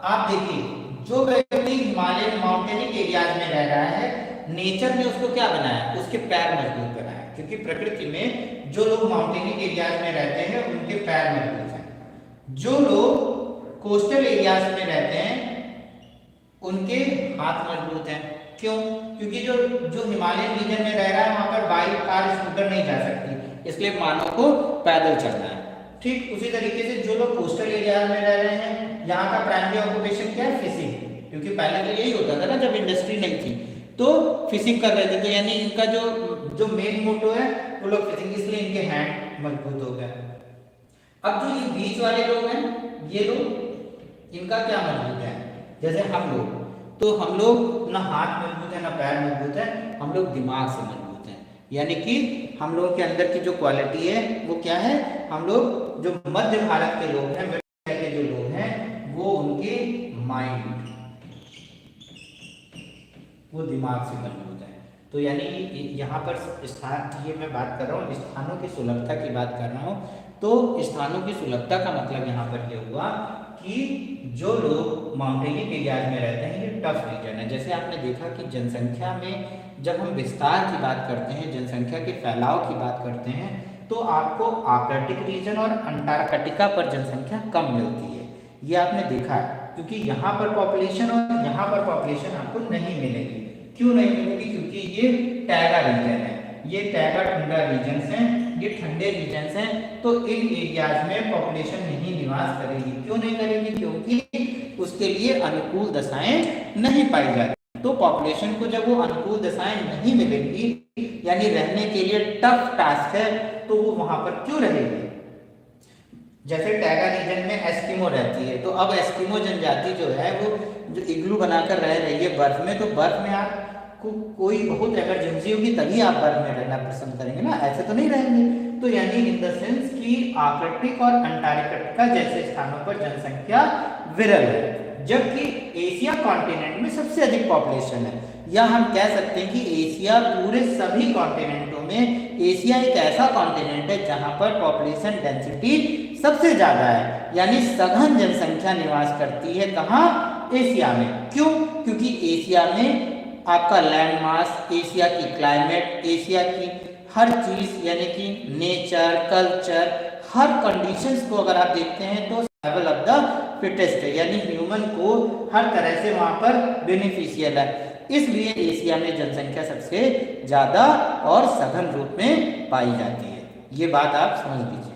आप देखिए जो व्यक्ति हिमालयन माउंटेनिक एरियाज में रह रहा है, नेचर ने उसको क्या बनाया? उसके पैर मजबूत बनाया, क्योंकि प्रकृति में जो लोग माउंटेनिक एरियाज में रहते हैं उनके पैर मजबूत हैं। जो लोग कोस्टल एरियाज में रहते हैं उनके हाथ मजबूत हैं। क्यों? क्योंकि जो हिमालयन रीजन में रह रहा है वहां पर बाइक, कार, स्कूटर नहीं जा सकती, इसलिए मानव को पैदल चलना है, ठीक। उसी तरीके से जो लोग कोस्टल एरिया में रह रहे हैं, यहाँ का प्राइमरी ऑक्यूपेशन क्या है? फिशिंग, क्योंकि पहले तो यही होता था ना, जब इंडस्ट्री नहीं थी तो फिशिंग कर रहे थे, तो यानी इनका जो मेन मोटो है वो लोग फिशिंग, इसलिए इनके हैंड मजबूत हो गए। अब जो ये बीच वाले लोग हैं, ये लोग इनका क्या मजबूत है? जैसे हम लोग, तो हम लोग ना हाथ मजबूत है ना पैर मजबूत है, हम लोग दिमाग से मजबूत हैं। यानी कि हम लोगों के अंदर की जो क्वालिटी है वो क्या है? हम लोग जो मध्य भारत के लोग हैं, मध्य के जो लोग हैं, वो उनके माइंड, वो दिमाग से मजबूत है। तो यानी यहाँ पर स्थान, ये मैं बात कर रहा हूँ स्थानों की सुलभता की बात कर रहा हूँ। तो स्थानों की सुलभता का मतलब यहाँ पर ये हुआ कि जो लोग माउंटेनिक एरियाज में रहते हैं, ये टफ रीजन है। जैसे आपने देखा कि जनसंख्या में जब हम विस्तार की बात करते हैं, जनसंख्या के फैलाव की बात करते हैं, तो आपको आर्कटिक रीजन और अंटार्कटिका पर जनसंख्या कम मिलती है। ये आपने देखा है, क्योंकि यहाँ पर पॉपुलेशन और यहाँ पर पॉपुलेशन आपको नहीं मिलेगी। क्यों नहीं मिलेगी? क्योंकि ये टैगा रीजन है, ये टैगा टुंड्रा रीजन्स हैं, ये ठंडे रीजन्स हैं। तो इन एरियाज में पॉपुलेशन नहीं निवास करेगी। क्यों नहीं करेगी? क्योंकि उसके लिए अनुकूल दशाएं नहीं पाई जाती। तो पॉपुलेशन को जब वो अनुकूल दशाएं नहीं मिलेंगी, यानी रहने के लिए टफ टास्क है, तो वो वहां पर क्यों रहेगी? जैसे टैगा रीजन में एस्किमो रहती है, तो अब एस्किमो जनजाति जो है वो जो इग्लू बनाकर रह रही है बर्फ में, तो बर्फ में आपको कोई बहुत इमरजेंसी होगी तभी आप बर्फ में रहना पसंद करेंगे ना, ऐसे तो नहीं रहेंगे। तो यानी इन द सेंस कि आर्कटिक और अंटार्कटिका जैसे स्थानों पर जनसंख्या विरल है, जबकि एशिया कॉन्टिनेंट में सबसे अधिक पॉपुलेशन है। या हम कह सकते हैं कि एशिया पूरे सभी कॉन्टिनेंटों में, एशिया एक ऐसा कॉन्टिनेंट है जहां पर पॉपुलेशन डेंसिटी सबसे ज्यादा है, यानी सघन जनसंख्या निवास करती है। कहाँ? एशिया में। क्यों? क्योंकि एशिया में आपका लैंड मास, एशिया की क्लाइमेट, एशिया की हर चीज, यानी कि नेचर, कल्चर, हर कंडीशंस को अगर आप देखते हैं तो सर्वाइवल ऑफ द फिटेस्ट है, यानी ह्यूमन को हर तरह से वहां पर बेनिफिशियल है। इसलिए एशिया में जनसंख्या सबसे ज्यादा और सघन रूप में पाई जाती है। ये बात आप समझ लीजिए।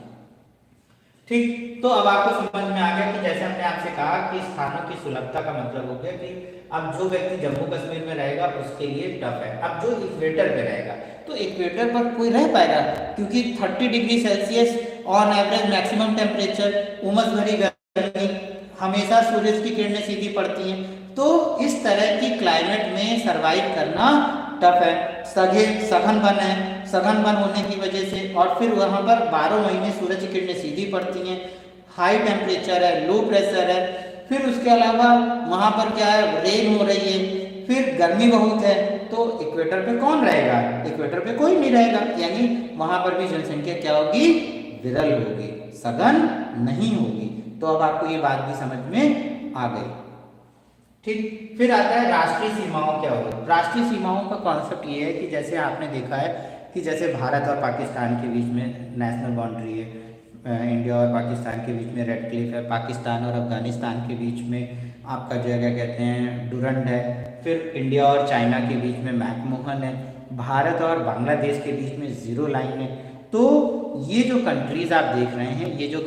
ठीक, तो अब आपको समझ में आ गया कि जैसे हमने आपसे कहा कि स्थानों की सुलभता का मतलब हो गया कि अब जो व्यक्ति जम्मू कश्मीर में रहेगा उसके लिए टफ है। अब जो इक्वेटर पे रहेगा तो इक्वेटर पर कोई रह पाएगा, क्योंकि 30 degree Celsius on average maximum temperature, उमस भरी गर्मी, हमेशा सूरज की किरणें सीधी पड़ती हैं, तो इस तरह की क्लाइमेट में सरवाइव करना टफ है। सघन वन है, सघन वन होने की वजह से, और फिर वहाँ पर 12 महीने सूरज की किरणें सीधी पड़ती हैं, हाई टेम्परेचर है, लो प्रेशर है, फिर उसके अलावा वहाँ पर क्या है, रेन हो रही है, फिर गर्मी बहुत है, तो इक्वेटर पे कौन रहेगा, इक्वेटर पे कोई नहीं रहेगा, यानी वहाँ पर भी जनसंख्या क्या होगी, विरल होगी, सघन नहीं होगी। तो अब आपको ये बात भी समझ में आ गई। ठीक, फिर आता है राष्ट्रीय सीमाओं क्या होगी। राष्ट्रीय सीमाओं का कॉन्सेप्ट ये है कि जैसे आपने देखा है कि जैसे भारत और पाकिस्तान के बीच में नेशनल बाउंड्री है, इंडिया और पाकिस्तान के बीच में रेड क्लिफ है, पाकिस्तान और अफगानिस्तान के बीच में आपका जो है क्या कहते हैं डुरंड है, फिर इंडिया और चाइना के बीच में मैकमोहन है, भारत और बांग्लादेश के बीच में जीरो लाइन है। तो ये जो कंट्रीज आप देख रहे हैं, ये जो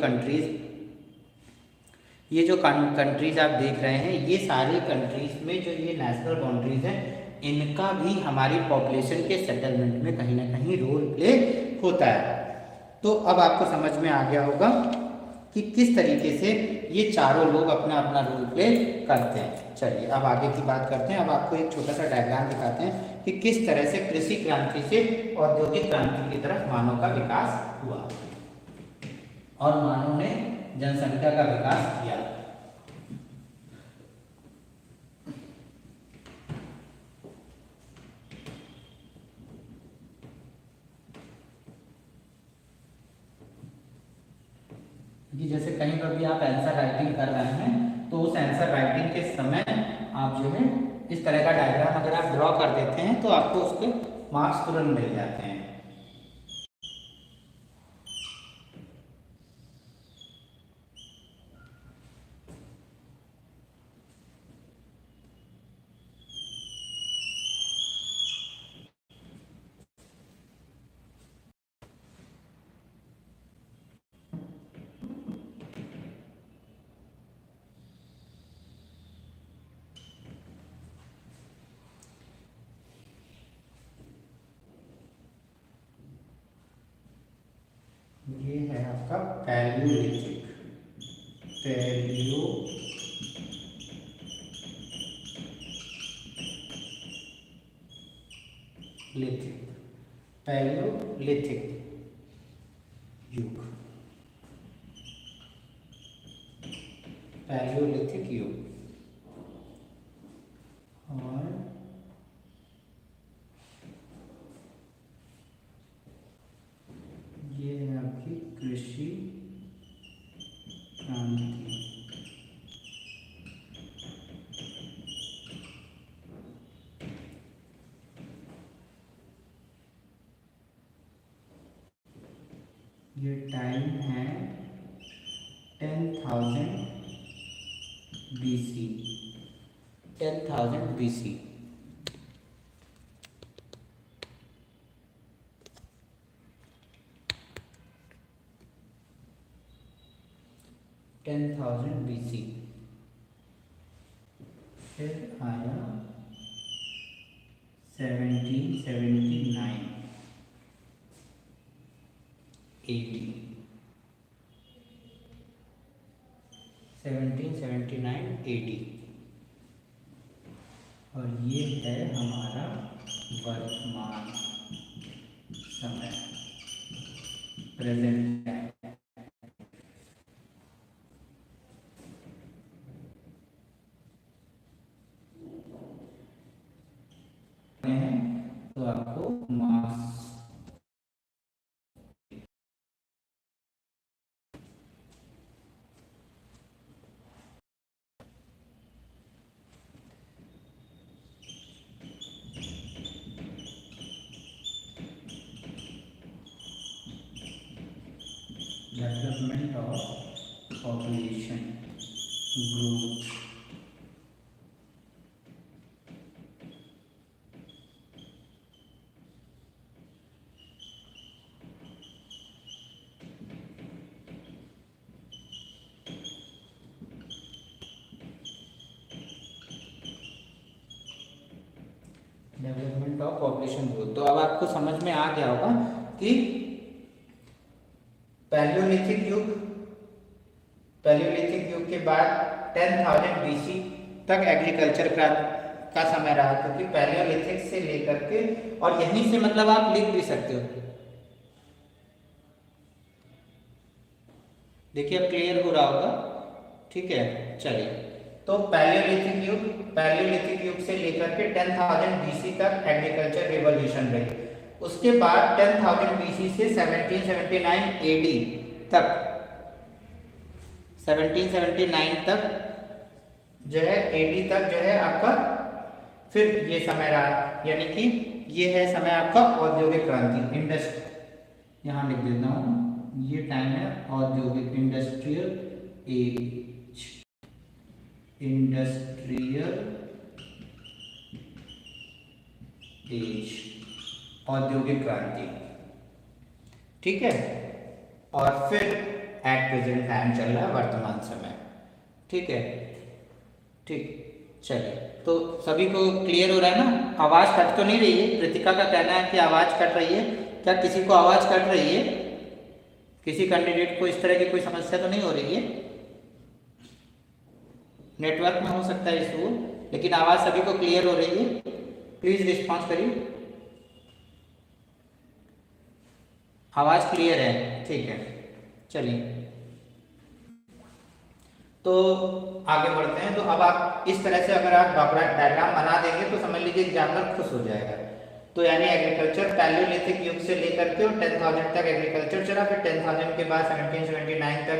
कंट्रीज आप देख रहे हैं, ये सारी कंट्रीज में जो ये नेशनल बाउंड्रीज हैं, इनका भी हमारी पॉपुलेशन के सेटलमेंट में कहीं ना कहीं रोल प्ले होता है। तो अब आपको समझ में आ गया होगा कि किस तरीके से ये चारों लोग अपना अपना रोल प्ले करते हैं। चलिए अब आगे की बात करते हैं। अब आपको एक छोटा सा डायग्राम दिखाते हैं कि किस तरह से कृषि क्रांति से औद्योगिक क्रांति की तरफ मानव का विकास हुआ और मानव ने जनसंख्या का विकास किया। कि जैसे कहीं पर भी आप आंसर राइटिंग कर रहे हैं तो उस आंसर राइटिंग के समय आप जो है इस तरह का डायग्राम अगर आप ड्रॉ कर देते हैं तो आपको उसके मार्क्स तुरंत मिल जाते हैं। ये है आपका पैलियोलिथिक, पैलियोलिथिक युग, पैलियोलिथिक युग। और ये है आपकी कृषि क्रांति। ये टाइम है 10,000 BC, 10,000 BC। 10,000 BC। फिर आया 1779 AD, 1779 AD। और ये है हमारा वर्तमान समय, प्रेजेंट टाइम। तो आपको mass development of population growth. Development of population growth. तो अब आपको समझ में आ गया होगा कि पैलियोलिथिक युग के बाद 10,000 BC तक एग्रीकल्चर का समय रहा, क्योंकि पैलियोलिथिक से लेकर के, और यहीं से मतलब आप लिख भी सकते हो। देखिए अब क्लियर हो रहा होगा, ठीक है। चलिए, तो पैलियोलिथिक युग से लेकर के 10,000 BC तक एग्रीकल्चर रिवॉल्यूशन रही। उसके बाद 10,000 BC से 1779 AD तक, 1779 तक जो है, AD तक जो है आपका फिर ये समय रहा, यानी कि ये है समय आपका औद्योगिक क्रांति, यहाँ लिख देता हूँ, ये टाइम है औद्योगिक, इंडस्ट्रियल एज, औद्योगिक क्रांति, ठीक है। और फिर एट प्रेजेंट टाइम चल रहा है, वर्तमान समय, ठीक है। ठीक, चलिए, तो सभी को क्लियर हो रहा है ना? आवाज कट तो नहीं रही है? कृतिका का कहना है कि आवाज कट रही है। क्या किसी को आवाज कट रही है? किसी कैंडिडेट को इस तरह की कोई समस्या तो नहीं हो रही है? नेटवर्क में हो सकता है इशू, लेकिन आवाज सभी को क्लियर हो रही है? प्लीज रिस्पॉन्स करिए। आवाज क्लियर है, ठीक है। चलिए, तो आगे बढ़ते हैं। तो अब आप इस तरह से अगर आप डायग्राम बना देंगे तो समझ लीजिए एग्जामिनर खुश हो जाएगा। तो यानी एग्रीकल्चर पैलियोलिथिक युग से लेकर के 10,000 तक एग्रीकल्चर चला, फिर 10,000 के बाद 1779 तक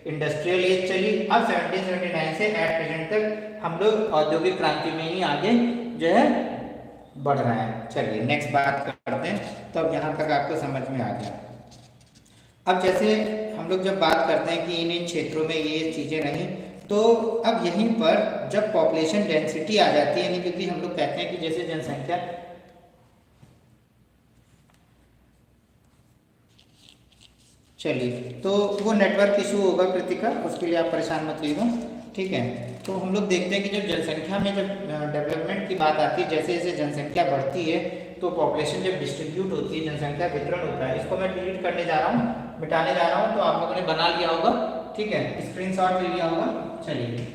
इंडस्ट्रियल एज चली। अब 1779 से एट प्रेजेंट तक हम लोग औद्योगिक क्रांति में ही आगे जो है बढ़ रहे हैं। चलिए नेक्स्ट बात करते हैं। तो अब यहाँ तक आपको समझ में आ गया। अब जैसे हम लोग जब बात करते हैं कि इन क्षेत्रों में ये चीज़ें नहीं, तो अब यहीं पर जब पॉपुलेशन डेंसिटी आ जाती है, यानी क्योंकि हम लोग कहते हैं कि जैसे जनसंख्या, चलिए, तो वो नेटवर्क इशू होगा कृतिका, उसके लिए आप परेशान मत लीजिएगा, ठीक है। तो हम लोग देखते हैं कि जब जनसंख्या में जब डेवलपमेंट की बात आती है, जैसे जैसे जनसंख्या बढ़ती है तो पॉपुलेशन जब डिस्ट्रीब्यूट होती है, जनसंख्या वितरण होता है। इसको मैं डिलीट करने जा रहा हूँ, मिटाने जा रहा हूँ, तो आप लोगों ने बना लिया होगा, ठीक है, स्क्रीनशॉट ले लिया होगा। चलिए,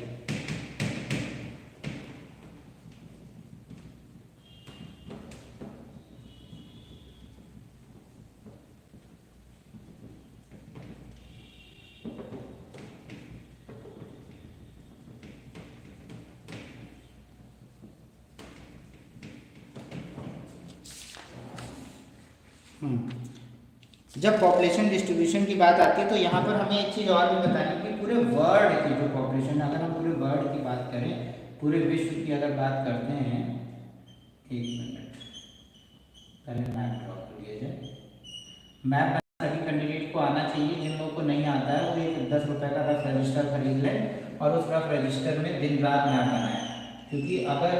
जब पॉपुलेशन डिस्ट्रीब्यूशन की बात आती है तो यहाँ पर हमें एक चीज़ और भी बतानी कि पूरे वर्ल्ड की जो पॉपुलेशन, अगर हम पूरे वर्ल्ड की बात करें, पूरे विश्व की अगर बात करते हैं, एक मिनट पहले मैप ड्रॉ कर लिया जाए। मैप सभी कैंडिडेट को आना चाहिए, जिन लोगों को नहीं आता है वो एक 10 रुपये का रफ रजिस्टर खरीद लें और उस रफ रजिस्टर में दिन रात मैप बनाएं, क्योंकि अगर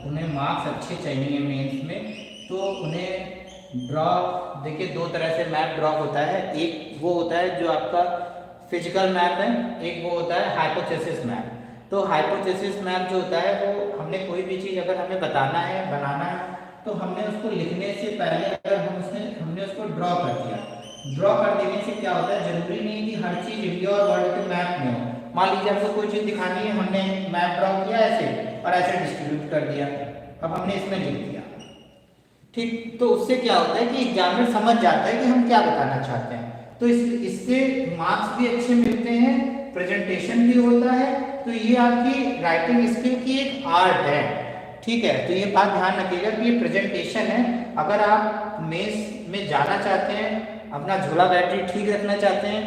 उन्हें मार्क्स अच्छे चाहिए मेंस में तो उन्हें ड्रॉ, देखिए दो तरह से मैप ड्रॉ होता है। एक वो होता है जो आपका फिजिकल मैप है, एक वो होता है हाइपोथेसिस मैप। तो हाइपोथेसिस मैप जो होता है वो हमने कोई भी चीज़ अगर हमें बताना है, बनाना है, तो हमने उसको लिखने से पहले अगर हमने उसको ड्रॉ कर दिया, ड्रॉ कर देने से क्या होता है, जरूरी नहीं कि हर चीज़ इंडिया और वर्ल्ड के मैप में हो। मान लीजिए आपको कोई चीज़ दिखानी है, हमने मैप ड्रॉ किया ऐसे और ऐसे डिस्ट्रीब्यूट कर दिया, अब हमने इसमें लिख दिया, ठीक। तो उससे क्या होता है कि एग्जामिनर समझ जाता है कि हम क्या बताना चाहते हैं, तो इससे मार्क्स भी अच्छे मिलते हैं, प्रेजेंटेशन भी होता है। तो ये आपकी राइटिंग स्किल की एक आर्ट है, ठीक है। तो ये बात ध्यान रखिएगा कि ये प्रेजेंटेशन है। अगर आप मेंस में जाना चाहते हैं, अपना झोला बैटरी ठीक रखना चाहते हैं,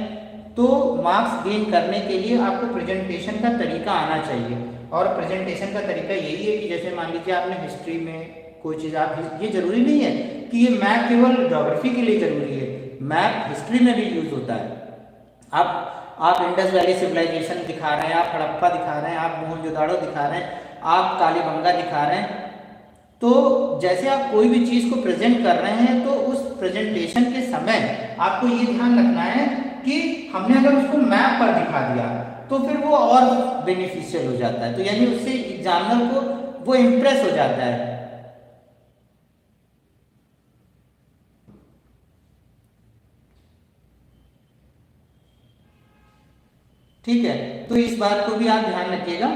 तो मार्क्स गेन करने के लिए आपको प्रेजेंटेशन का तरीका आना चाहिए। और प्रेजेंटेशन का तरीका यही है कि जैसे मान लीजिए आपने हिस्ट्री में कोई चीज़, आप ये जरूरी नहीं है कि ये मैप केवल ज्योग्राफी के लिए जरूरी है, मैप हिस्ट्री में भी यूज होता है। आप इंडस वैली सिविलाइजेशन दिखा रहे हैं, आप हड़प्पा दिखा रहे हैं, आप मोहनजोदाड़ो दिखा रहे हैं, आप कालीबंगा दिखा रहे हैं, तो जैसे आप कोई भी चीज़ को प्रेजेंट कर रहे हैं तो उस प्रेजेंटेशन के समय आपको ये ध्यान रखना है कि हमने अगर उसको मैप पर दिखा दिया तो फिर वो और बेनिफिशियल हो जाता है। तो यानी उससे एग्जामिनर को वो इम्प्रेस हो जाता है ठीक है, तो इस बात को भी आप ध्यान रखिएगा।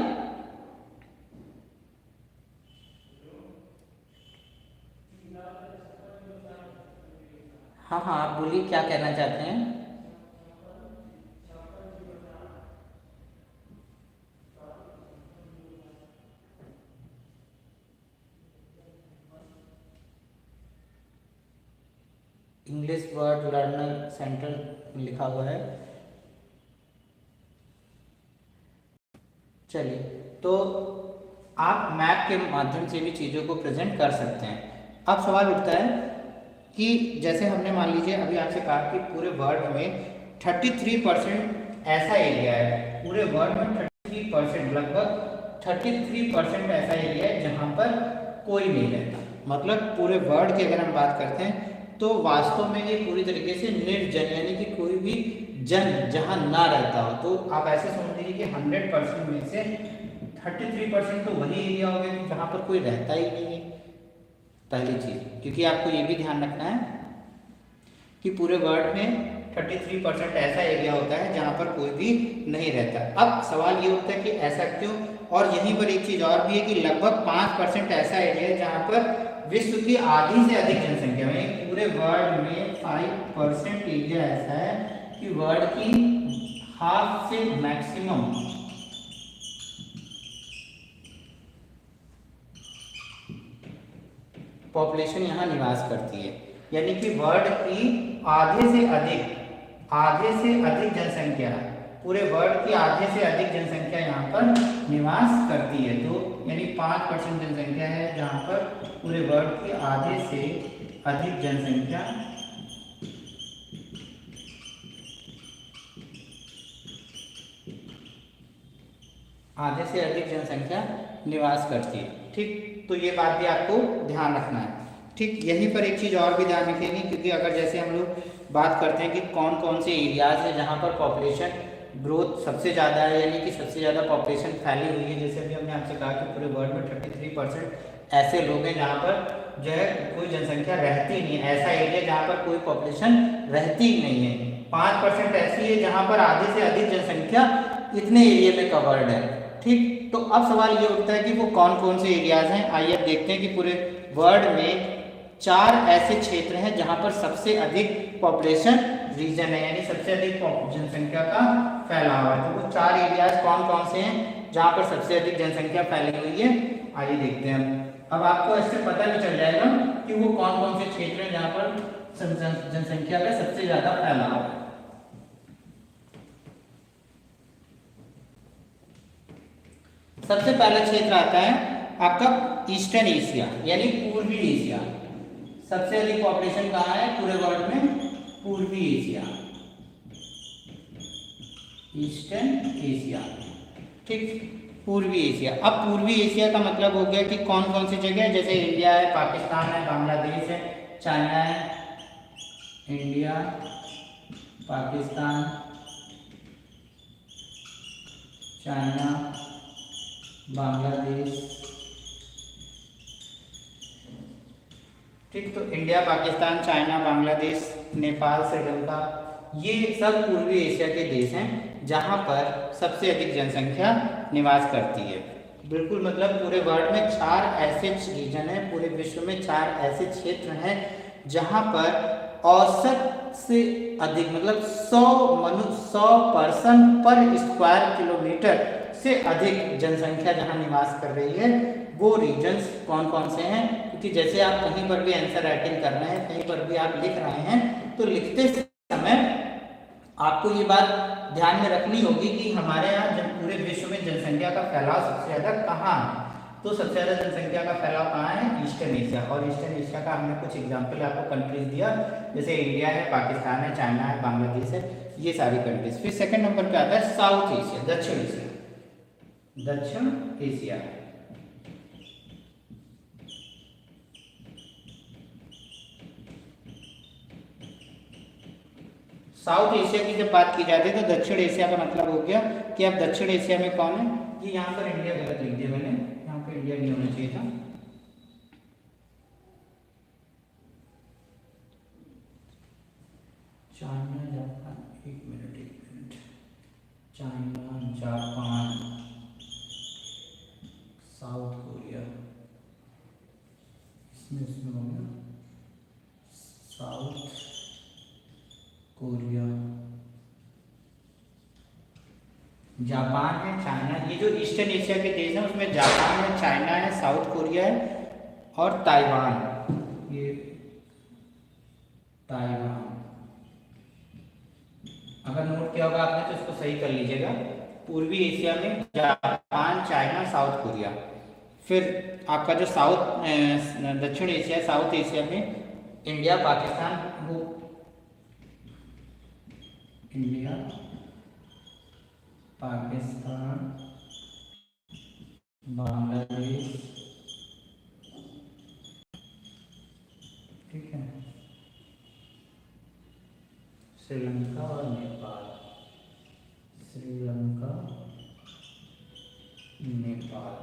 हाँ हाँ, आप बोलिए क्या कहना चाहते हैं। इंग्लिश वर्ड लर्नर सेंटर लिखा हुआ है। चलिए, तो आप मैप के माध्यम से भी चीज़ों को प्रेजेंट कर सकते हैं। अब सवाल उठता है कि जैसे हमने मान लीजिए अभी आपसे कहा कि पूरे वर्ल्ड में 33% ऐसा एरिया है, पूरे वर्ल्ड में 33% लगभग 33% ऐसा एरिया है जहाँ पर कोई नहीं रहता। मतलब पूरे वर्ल्ड की अगर हम बात करते हैं तो वास्तव में ये पूरी तरीके से निर्जन, यानी कि कोई भी जन जहाँ ना रहता हो। तो आप ऐसे समझ लीजिए कि 100% में से 33% तो वही एरिया हो गया कि जहाँ पर कोई रहता ही नहीं है, पहली चीज। क्योंकि आपको ये भी ध्यान रखना है कि पूरे वर्ल्ड में 33% ऐसा एरिया होता है जहाँ पर कोई भी नहीं रहता। अब सवाल ये उठता है कि ऐसा क्यों। और यहीं पर एक चीज और भी है कि लगभग 5% ऐसा एरिया है जहाँ पर विश्व की आधी से अधिक जनसंख्या में, पूरे वर्ल्ड में 5% एरिया ऐसा है कि वर्ल्ड की हाफ से मैक्सिमम पॉपुलेशन यहाँ निवास करती है। यानी कि वर्ल्ड की आधे से अधिक जनसंख्या, पूरे वर्ल्ड की आधे से अधिक जनसंख्या यहाँ पर निवास करती है। तो यानी 5% जनसंख्या है जहाँ पर पूरे वर्ल्ड की आधे से अधिक जनसंख्या निवास करती है। ठीक, तो ये बात भी आपको ध्यान रखना है। ठीक, यहीं पर एक चीज़ और भी ध्यान रखेंगे, क्योंकि अगर जैसे हम लोग बात करते हैं कि कौन कौन से एरियाज है जहाँ पर पॉपुलेशन ग्रोथ सबसे ज़्यादा है, यानी कि सबसे ज़्यादा पॉपुलेशन फैली हुई है। जैसे अभी हमने आपसे कहा कि पूरे वर्ल्ड में 33% ऐसे लोग हैं जहाँ पर जो है कोई जनसंख्या रहती ही नहीं है, ऐसा एरिया जहाँ पर कोई पॉपुलेशन रहती ही नहीं है। 5% ऐसी है जहाँ पर आधे से अधिक जनसंख्या इतने एरिया में कवर्ड है। ठीक, तो अब सवाल ये उठता है कि वो कौन कौन से एरियाज हैं। आइए अब देखते हैं कि पूरे वर्ल्ड में 4 ऐसे क्षेत्र हैं जहां पर सबसे अधिक पॉपुलेशन रीजन है, यानी सबसे अधिक जनसंख्या का फैलाव है। तो वो 4 एरियाज कौन कौन से हैं जहां पर सबसे अधिक जनसंख्या फैली हुई है, आइए देखते हैं। अब आपको इससे पता भी चल जाएगा कि वो कौन कौन से क्षेत्र हैं जहां पर जनसंख्या का सबसे ज्यादा फैलाव है। सबसे पहला क्षेत्र आता है आपका ईस्टर्न एशिया, यानी पूर्वी एशिया। सबसे अधिक पॉपुलेशन कहाँ है पूरे वर्ल्ड में? पूर्वी एशिया, ईस्टर्न एशिया। ठीक, पूर्वी एशिया। अब पूर्वी एशिया का मतलब हो गया कि कौन कौन सी जगह, जैसे इंडिया है, पाकिस्तान है, बांग्लादेश है, चाइना है। India, Pakistan, China, Bangladesh. ठीक, तो इंडिया, पाकिस्तान, चाइना, बांग्लादेश, नेपाल, श्रीलंका, ये सब पूर्वी एशिया के देश हैं जहां पर सबसे अधिक जनसंख्या निवास करती है। बिल्कुल, मतलब पूरे वर्ल्ड में 4 ऐसे रीजन हैं, पूरे विश्व में 4 ऐसे क्षेत्र हैं जहां पर औसत से अधिक, मतलब 100 पर्सन पर स्क्वायर किलोमीटर से अधिक जनसंख्या जहां निवास कर रही है, वो रीजन्स कौन कौन से हैं। क्योंकि जैसे आप कहीं पर भी आंसर राइटिंग कर रहे हैं, कहीं पर भी आप लिख रहे हैं, तो लिखते समय आपको ये बात ध्यान में रखनी होगी कि हमारे यहाँ जब पूरे विश्व में जनसंख्या का फैलाव सबसे ज्यादा कहाँ है, तो सबसे ज्यादा जनसंख्या का फैलाव कहाँ है? Eastern Asia. और ईस्टर्न एशिया का हमने कुछ एग्जाम्पल आपको कंट्रीज दिया, जैसे इंडिया है, पाकिस्तान है, चाइना है, बांग्लादेश है, ये सारी कंट्रीज। फिर सेकंड नंबर पे आता है साउथ एशिया, दक्षिण एशिया। दक्षिण एशिया, साउथ एशिया की जब बात की जाती है तो दक्षिण एशिया का मतलब हो गया कि अब दक्षिण एशिया में कौन है। ये यहाँ पर इंडिया गलत लिख दिया मैंने, यहाँ पर इंडिया नहीं होना चाहिए था। चाइना, जापान, एक minute, China, Japan, south Korea, इसमें हो गया साउथ कोरिया, जापान है, चाइना, ये जो ईस्टर्न एशिया के देश हैं उसमें जापान है, चाइना है, साउथ कोरिया है और ताइवान। ये ताइवान, अगर नोट किया होगा आपने तो इसको सही कर लीजिएगा। पूर्वी एशिया में जापान, चाइना, साउथ कोरिया। फिर आपका जो दक्षिण एशिया, साउथ एशिया में इंडिया, पाकिस्तान, वो इंडिया, पाकिस्तान, बांग्लादेश, ठीक है, श्रीलंका और नेपाल, श्रीलंका, नेपाल,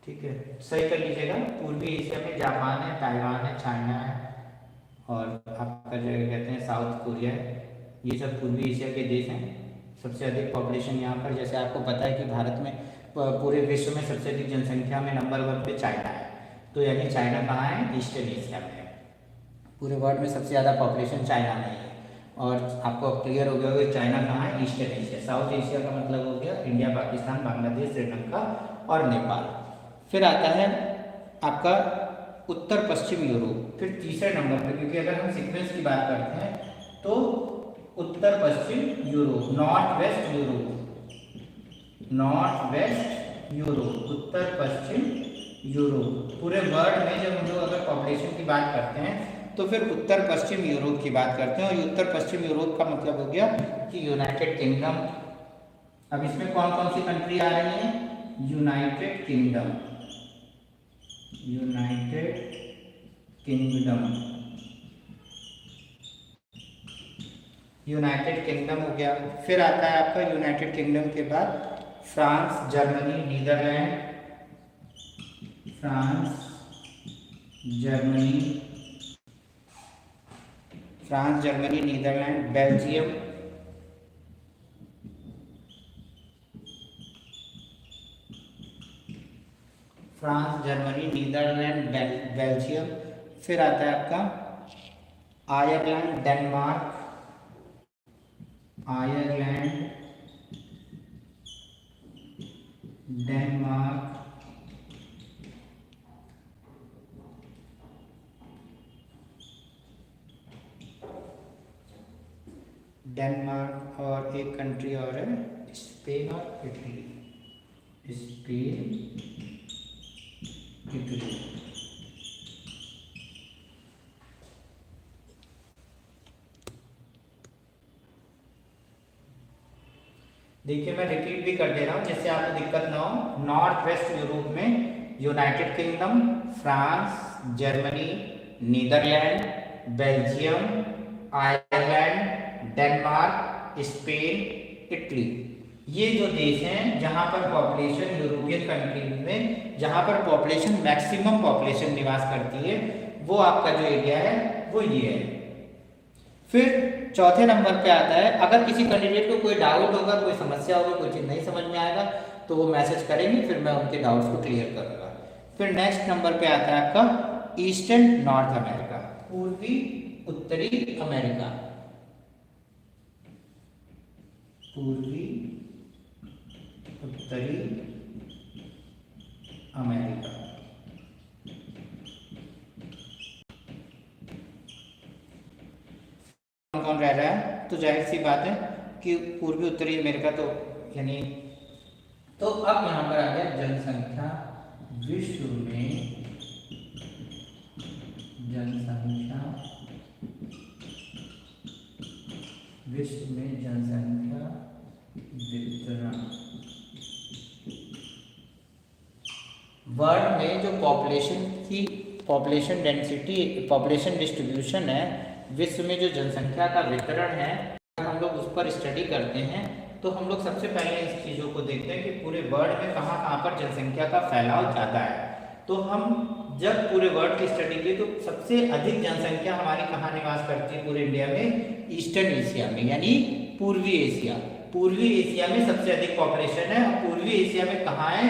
ठीक है, सही कर लीजिएगा। पूर्वी एशिया में जापान है, ताइवान है, चाइना है और आपका जो कहते हैं साउथ कोरिया है। ये सब पूर्वी एशिया के देश हैं। सबसे अधिक पॉपुलेशन यहाँ पर, जैसे आपको पता है कि भारत में पूरे विश्व में सबसे अधिक जनसंख्या में नंबर 1 पे चाइना है। तो यानी चाइना कहाँ है? ईस्टर्न एशिया में है। पूरे वर्ल्ड में सबसे ज़्यादा पॉपुलेशन चाइना में है। और आपको क्लियर हो गया होगा चाइना कहाँ है? Eastern Asia. साउथ एशिया का मतलब हो गया इंडिया, पाकिस्तान, बांग्लादेश, श्रीलंका और नेपाल। फिर आता है आपका उत्तर पश्चिम यूरोप, फिर तीसरे नंबर पर, क्योंकि अगर हम सीक्वेंस की बात करते हैं तो उत्तर पश्चिम Europe, north west Europe, north west Europe, उत्तर पश्चिम यूरोप। पूरे वर्ल्ड में जब हम लोग अगर पॉपुलेशन की बात करते हैं तो फिर उत्तर पश्चिम यूरोप की बात करते हैं। और उत्तर पश्चिम यूरोप का मतलब हो गया कि यूनाइटेड किंगडम। अब इसमें कौन कौन सी कंट्री आ रही है? United kingdom, United kingdom, United kingdom हो गया। फिर आता है आपका यूनाइटेड किंगडम के बाद France, Germany, Netherland, France, Germany, France, Germany, Netherland, Belgium, France, Germany, Netherland, Belgium. फिर आता है आपका Ireland, Denmark, Ireland, Denmark, Denmark और एक कंट्री और है स्पेन और इटली, स्पेन, इटली। देखिए मैं रिपीट भी कर दे रहा हूँ जिससे आपको दिक्कत ना हो। नॉर्थ वेस्ट यूरोप में United Kingdom, France, Germany, Netherland, Belgium, Ireland, Denmark, Spain, Italy. ये जो देश हैं जहाँ पर पॉपुलेशन यूरोपियन कंट्रीज में जहाँ पर पॉपुलेशन मैक्सिमम पॉपुलेशन निवास करती है, वो आपका जो एरिया है वो ये है। फिर चौथे नंबर पे आता है, अगर किसी कैंडिडेट को कोई डाउट होगा, कोई समस्या होगी, कोई चीज़ नहीं समझ में आएगा तो वो मैसेज करेंगे, फिर मैं उनके डाउट्स को क्लियर करूँगा। फिर नेक्स्ट नंबर पे आता है आपका ईस्टर्न नॉर्थ अमेरिका, पूर्वी उत्तरी अमेरिका, पूर्वी उत्तरी अमेरिका। कौन रह रहा है? तो जाहिर सी बात है कि पूर्वी उत्तरी अमेरिका तो यानी, तो अब यहाँ पर आ गया जनसंख्या। विश्व में जनसंख्या, विश्व में जनसंख्या वितरण। वर्ल्ड में जो पॉपुलेशन डेंसिटी, पॉपुलेशन डिस्ट्रीब्यूशन है, विश्व में जो जनसंख्या का वितरण है, अगर हम लोग उस पर स्टडी करते हैं तो हम लोग सबसे पहले इस चीज़ों को देखते हैं कि पूरे वर्ल्ड में कहाँ कहाँ पर जनसंख्या का फैलाव ज़्यादा है। तो हम जब पूरे वर्ल्ड की स्टडी की तो सबसे अधिक जनसंख्या हमारी कहाँ निवास करती है पूरे इंडिया में? ईस्टर्न एशिया में, यानी पूर्वी एशिया। पूर्वी एशिया में सबसे अधिक पॉपुलेशन है। और पूर्वी एशिया में कहाँ है?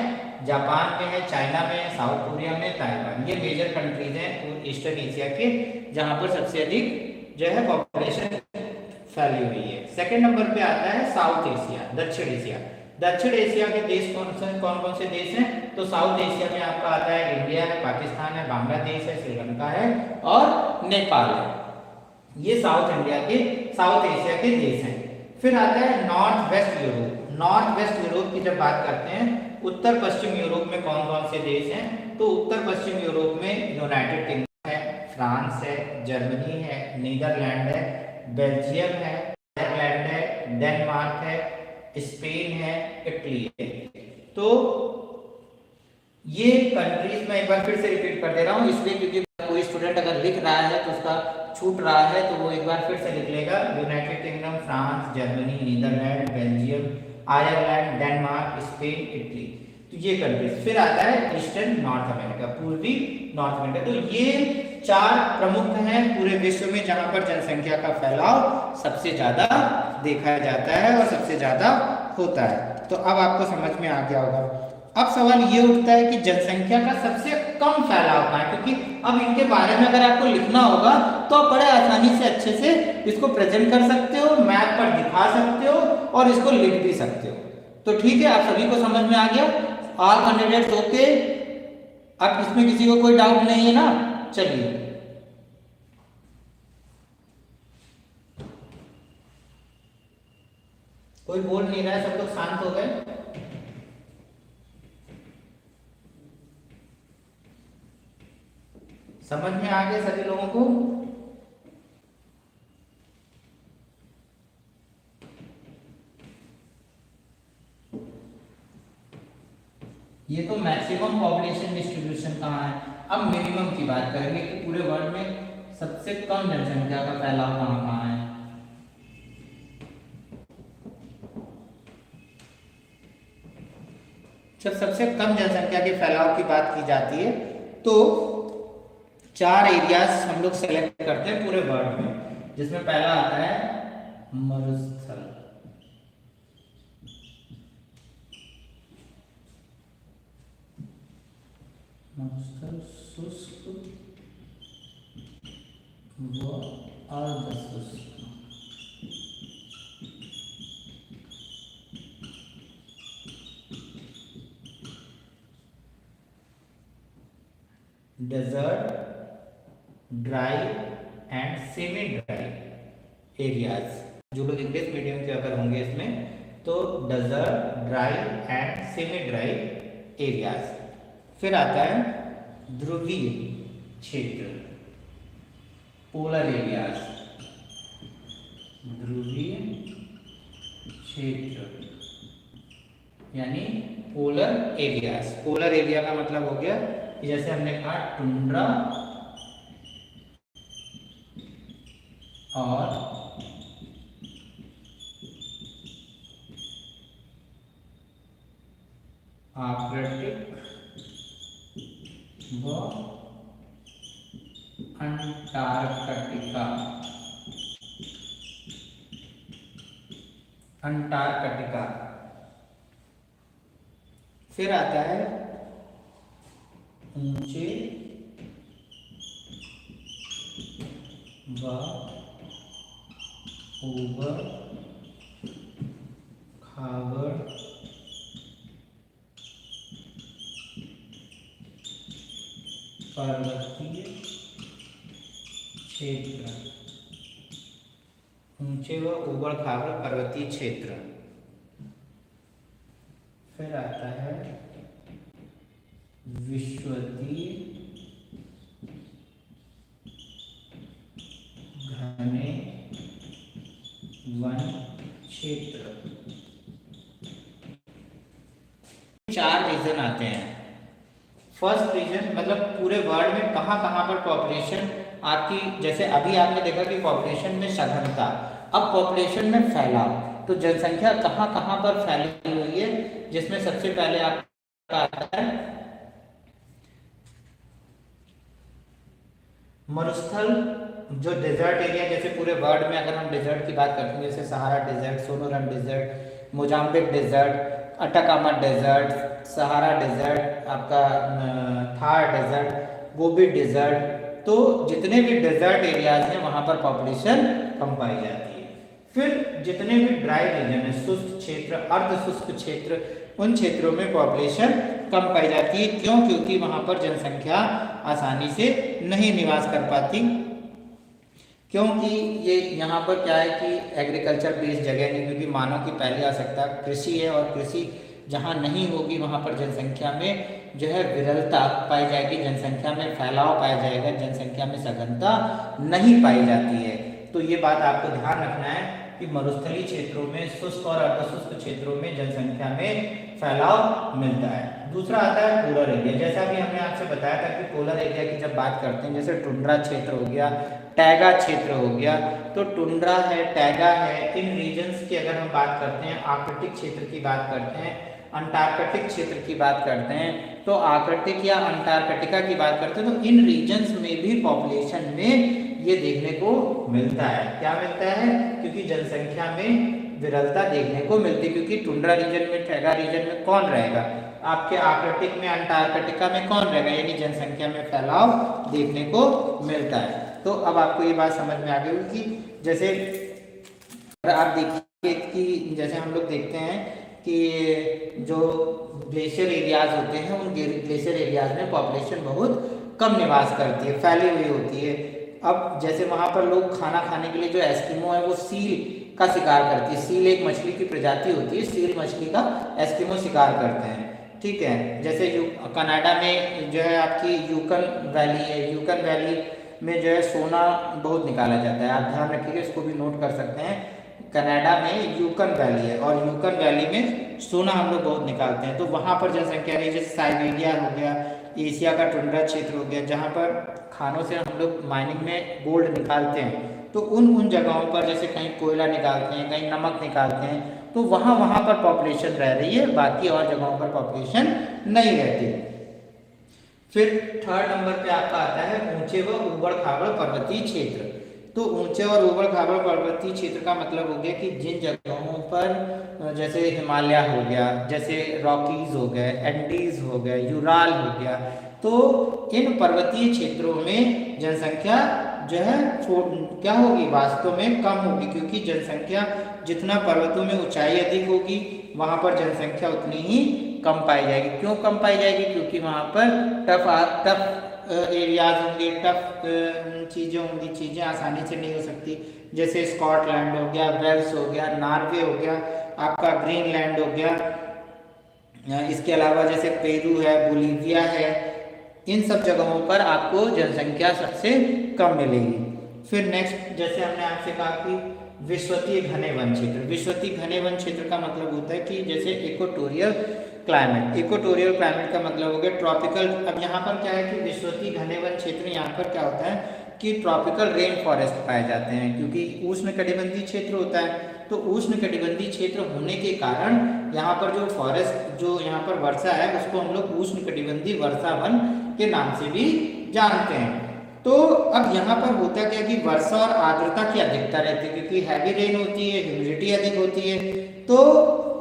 जापान में है, चाइना में है, साउथ कोरिया में, ताइवान। ये मेजर कंट्रीज हैं ईस्टर्न एशिया के, जहाँ पर सबसे अधिक जो है पॉपुलेशन फैली हुई है। सेकंड नंबर पे आता है साउथ एशिया, दक्षिण एशिया। दक्षिण एशिया के देश कौन कौन से देश हैं? तो साउथ एशिया में आपका आता है इंडिया है, पाकिस्तान है, बांग्लादेश है, श्रीलंका है और नेपाल है। ये साउथ एशिया के देश हैं। फिर आता है north west Europe. North west Europe की जब बात करते हैं, उत्तर पश्चिम यूरोप में कौन कौन से देश हैं? तो उत्तर पश्चिम यूरोप में यूनाइटेड किंगडम है, फ्रांस है, जर्मनी है, नीदरलैंड है, बेल्जियम है, आयरलैंड है, डेनमार्क है, स्पेन है, इटली है। तो ये कंट्रीज मैं एक बार फिर से रिपीट कर दे रहा हूँ, इसलिए क्योंकि कोई स्टूडेंट अगर लिख रहा है तो उसका छूट रहा है, तो वो एक बार फिर से लिख लेगा। United Kingdom, France, Germany, Netherland, Belgium, Ireland, Denmark, Spain, Italy. तो ये कंट्रीज। फिर आता है ईस्टर्न नॉर्थ अमेरिका, पूर्वी नॉर्थ अमेरिका। तो ये 4 प्रमुख हैं पूरे विश्व में जहां पर जनसंख्या का फैलाव सबसे ज्यादा देखा जाता है और सबसे ज्यादा होता है। तो अब आपको समझ में आ गया होगा। अब सवाल ये उठता है कि जनसंख्या का सबसे कम फैलाव कहाँ है, क्योंकि अब इनके बारे में अगर आपको लिखना होगा तो आप बड़े आसानी से अच्छे से इसको प्रेजेंट कर सकते हो, मैप पर दिखा सकते हो और इसको लिख भी सकते हो। तो ठीक है, आप सभी को समझ में आ गया? All candidates okay? अब इसमें किसी को कोई डाउट नहीं है ना? चलिए, कोई बोल नहीं रहा है, सब लोग शांत हो गए। समझ में आ गया सभी लोगों को? ये तो मैक्सिमम पॉपुलेशन डिस्ट्रीब्यूशन कहाँ है। अब मिनिमम की बात करेंगे कि पूरे वर्ल्ड में सबसे कम जनसंख्या का फैलाव कहाँ कहाँ है। जब सबसे कम जनसंख्या के फैलाव की बात की जाती है तो 4 एरियाज हम लोग सेलेक्ट करते हैं पूरे वर्ल्ड में, जिसमें पहला आता है मरुस्थल। मरुस्थल शुष्क व अर्ध शुष्क। Desert, dry and semi dry areas. जो लोग इंग्लिश मीडियम के अगर होंगे इसमें, तो desert, dry and semi dry areas. फिर आता है ध्रुवीय क्षेत्र, पोलर एरियाज। ध्रुवीय क्षेत्र यानी पोलर एरियाज। पोलर एरिया का मतलब हो गया कि जैसे हमने कहा टुंड्रा और आर्कटिक व अंटार्कटिका। अंटार्कटिका। फिर आता है ऊंचे व ऊबड़ खाबड़ पर्वतीय क्षेत्र। ऊंचे व ऊबड़ खाबड़ पर्वतीय क्षेत्र। फिर आता है विश्वतीय घने वन क्षेत्र। 4 रीजन आते हैं। फर्स्ट रीजन मतलब पूरे वर्ल्ड में कहाँ कहाँ पर पॉपुलेशन आपकी, जैसे अभी आपने देखा कि पॉपुलेशन में सघनता, अब पॉपुलेशन में फैलाव। तो जनसंख्या कहाँ कहाँ पर फैली हुई है, जिसमें सबसे पहले आपका आता है मरुस्थल जो डेजर्ट एरिया, जैसे पूरे वर्ल्ड में अगर हम डेजर्ट की बात करते हैं, जैसे Sahara desert, Sonoran desert, Mozambique desert, Atacama desert, Sahara desert, आपका थार डेजर्ट, गोबी डेजर्ट, तो जितने भी डेजर्ट एरियाज हैं वहाँ पर पॉपुलेशन कम पाई जाती है। फिर जितने भी ड्राई रीजन है, शुष्क क्षेत्र, अर्ध शुष्क क्षेत्र, उन क्षेत्रों में पॉपुलेशन कम पाई जाती है। क्यों? क्योंकि वहाँ पर जनसंख्या आसानी से नहीं निवास कर पाती, क्योंकि ये यहाँ पर क्या है कि एग्रीकल्चर बेस्ड जगह नहीं, क्योंकि मानव की पहली आवश्यकता कृषि है, और कृषि जहाँ नहीं होगी वहाँ पर जनसंख्या में जो है विरलता पाई जाएगी, जनसंख्या में फैलाव पाया जाएगा, जनसंख्या में सघनता नहीं पाई जाती है। तो ये बात आपको ध्यान रखना है कि मरुस्थलीय क्षेत्रों में, शुष्क और अर्धशुष्क क्षेत्रों में जनसंख्या में फैलाव मिलता है। दूसरा आता है पोलर एरिया। जैसा कि हमने आपसे बताया था कि पोलर एरिया की जब बात करते हैं, जैसे टुंड्रा क्षेत्र हो गया, टैगा क्षेत्र हो गया, तो टुंड्रा है, टैगा है, इन रीजन्स की अगर हम बात करते हैं, आर्कटिक क्षेत्र की बात करते हैं, अंटार्कटिक क्षेत्र की बात करते हैं, तो आर्कटिक या अंटार्कटिका की बात करते हैं, तो इन रीजन्स में भी पॉपुलेशन में ये देखने को मिलता है। क्या मिलता है? क्योंकि जनसंख्या में विरलता देखने को मिलती है, क्योंकि टुंड्रा रीजन में, टैगा रीजन में कौन रहेगा, आपके आर्कटिक में, अंटार्कटिका में कौन रहेगा, यानी जनसंख्या में फैलाव देखने को मिलता है। तो अब आपको ये बात समझ में आ गई कि जैसे आप देखिए कि जैसे हम लोग देखते हैं कि जो ग्लेशियर एरियाज होते हैं, उन ग्लेशियर एरियाज में पॉपुलेशन बहुत कम निवास करती है, फैली हुई होती है। अब जैसे वहाँ पर लोग खाना खाने के लिए, जो एस्किमो है वो सील का शिकार करती है, सील एक मछली की प्रजाति होती है, सील मछली का एस्किमो शिकार करते हैं, ठीक है। जैसे कनाडा में जो है आपकी यूकन वैली है, यूकन वैली में जो है सोना बहुत निकाला जाता है, आप ध्यान रखिएगा, इसको भी नोट कर सकते हैं। कनाडा में यूकन वैली है, और यूकन वैली में सोना हम लोग बहुत निकालते हैं, तो वहाँ पर जनसंख्या रही, जैसे साइबेरिया हो गया, एशिया का टुंड्रा क्षेत्र हो गया, जहाँ पर खानों से हम लोग माइनिंग में गोल्ड निकालते हैं, तो उन जगहों पर जैसे कहीं कोयला निकालते हैं, कहीं नमक निकालते हैं, तो वहाँ पर पॉपुलेशन रह रही है, बाकी और जगहों पर पॉपुलेशन नहीं रहती। फिर थर्ड नंबर पे आपका आता है ऊंचे व ऊबड़ खाबड़ पर्वतीय क्षेत्र। तो ऊंचे और ऊबड़ खाबड़ पर्वतीय क्षेत्र का मतलब हो गया कि जिन जगहों पर जैसे हिमालय हो गया, जैसे रॉकीज हो गए, एंडीज हो गए, यूराल हो गया, तो इन पर्वतीय क्षेत्रों में जनसंख्या जो है क्या होगी, वास्तव में कम होगी, क्योंकि जनसंख्या जितना पर्वतों में ऊंचाई अधिक होगी वहाँ पर जनसंख्या उतनी ही कम पाई जाएगी। क्यों कम पाई जाएगी? क्योंकि वहाँ पर टफ एरियाज होंगे, टफ चीज़ें होंगी, चीज़ें आसानी से नहीं हो सकती, जैसे स्कॉटलैंड हो गया, वेल्स हो गया, नॉर्वे हो गया, आपका ग्रीनलैंड हो गया, इसके अलावा जैसे पेरू है, बोलीविया है, इन सब जगहों पर आपको जनसंख्या सबसे कम मिलेगी। फिर नेक्स्ट, जैसे हमने आपसे कहा कि विषुवतीय घने वन क्षेत्र। विषुवतीय घने वन क्षेत्र का मतलब होता है कि जैसे इक्वेटोरियल क्लाइमेट, इक्वेटोरियल क्लाइमेट का मतलब हो गया ट्रॉपिकल। अब यहाँ पर क्या है कि विषुवतीय घने वन क्षेत्र, यहाँ पर क्या होता है कि ट्रॉपिकल रेन फॉरेस्ट पाए जाते हैं, क्योंकि उष्णकटिबंधीय क्षेत्र होता है, तो उष्णकटिबंधीय क्षेत्र होने के कारण यहाँ पर जो फॉरेस्ट, जो यहाँ पर वर्षा है, उसको हम लोग उष्णकटिबंधीय वर्षा वन के नाम से भी जानते हैं। तो अब यहाँ पर होता क्या कि वर्षा और आर्द्रता की अधिकता रहती है, क्योंकि हैवी रेन होती है, ह्यूमिडिटी अधिक होती है, तो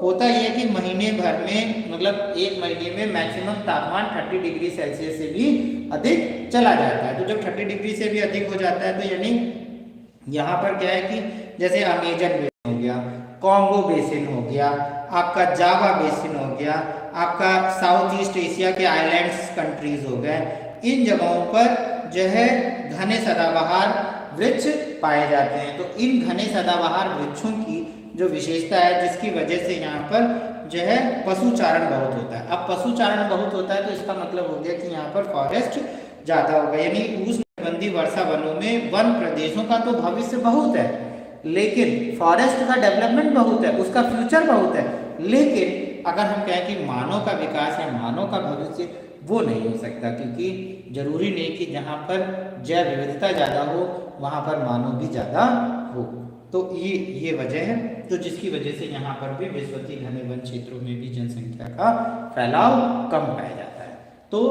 होता यह है कि महीने भर में, मतलब एक महीने में मैक्सिमम तापमान 30 डिग्री सेल्सियस से भी अधिक चला जाता है। तो जब 30 डिग्री से भी अधिक हो जाता है, तो यानी यहाँ पर क्या है कि जैसे अमेजन बेसिन हो गया, कॉन्गो बेसिन हो गया, आपका जावा बेसिन हो गया, आपका साउथ ईस्ट एशिया के आइलैंड्स कंट्रीज हो गए, इन जगहों पर जो है घने सदाबहार वृक्ष पाए जाते हैं। तो इन घने सदाबहार वृक्षों की जो विशेषता है, जिसकी वजह से यहाँ पर जो है पशुचारण बहुत होता है। अब पशुचारण बहुत होता है तो इसका मतलब हो गया कि यहाँ पर फॉरेस्ट ज़्यादा होगा, यानी उष्णकटिबंधीय वर्षा वनों में वन प्रदेशों का तो भविष्य बहुत है, लेकिन फॉरेस्ट का डेवलपमेंट बहुत है, उसका फ्यूचर बहुत है, लेकिन अगर हम कहें कि मानव का विकास है, मानव का भविष्य, वो नहीं हो सकता, क्योंकि जरूरी नहीं कि जहाँ पर जैव विविधता ज़्यादा हो वहाँ पर मानव भी ज़्यादा हो। तो ये वजह है, तो जिसकी वजह से यहाँ पर भी विषुवतीय घने वन क्षेत्रों में भी जनसंख्या का फैलाव कम पाया जाता है। तो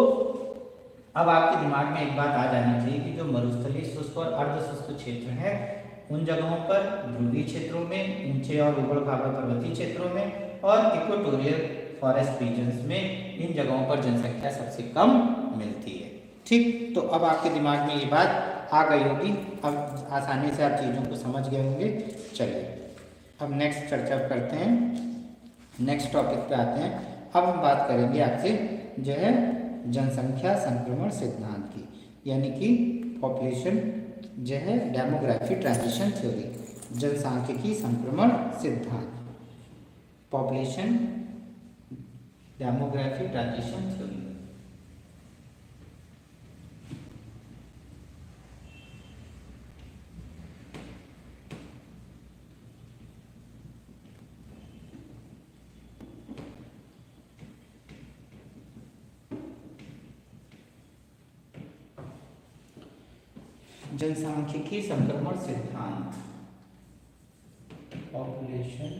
अब आपके दिमाग में एक बात आ जानी चाहिए कि जो मरुस्थलीय शुष्क और अर्ध शुष्क क्षेत्र है उन जगहों पर ध्रुवीय क्षेत्रों में, ऊंचे और उबड़ खाबड़ पर्वतीय क्षेत्रों में और इक्वेटोरियल फॉरेस्ट रीजन्स में इन जगहों पर जनसंख्या सबसे कम मिलती है। ठीक, तो अब आपके दिमाग में ये बात आ गई होगी, अब आसानी से आप चीज़ों को समझ गए होंगे। चलिए अब नेक्स्ट चर्चा करते हैं, नेक्स्ट टॉपिक पे आते हैं। अब हम बात करेंगे आपसे जो है जनसंख्या संक्रमण सिद्धांत की, यानी कि पॉपुलेशन जो है डेमोग्राफी ट्रांजिशन थ्योरी, जनसांख्यिकी संक्रमण सिद्धांत, पॉपुलेशन डेमोग्राफी ट्रांजिशन थ्योरी। जनसांख्यिकी संक्रमण सिद्धांत, पॉपुलेशन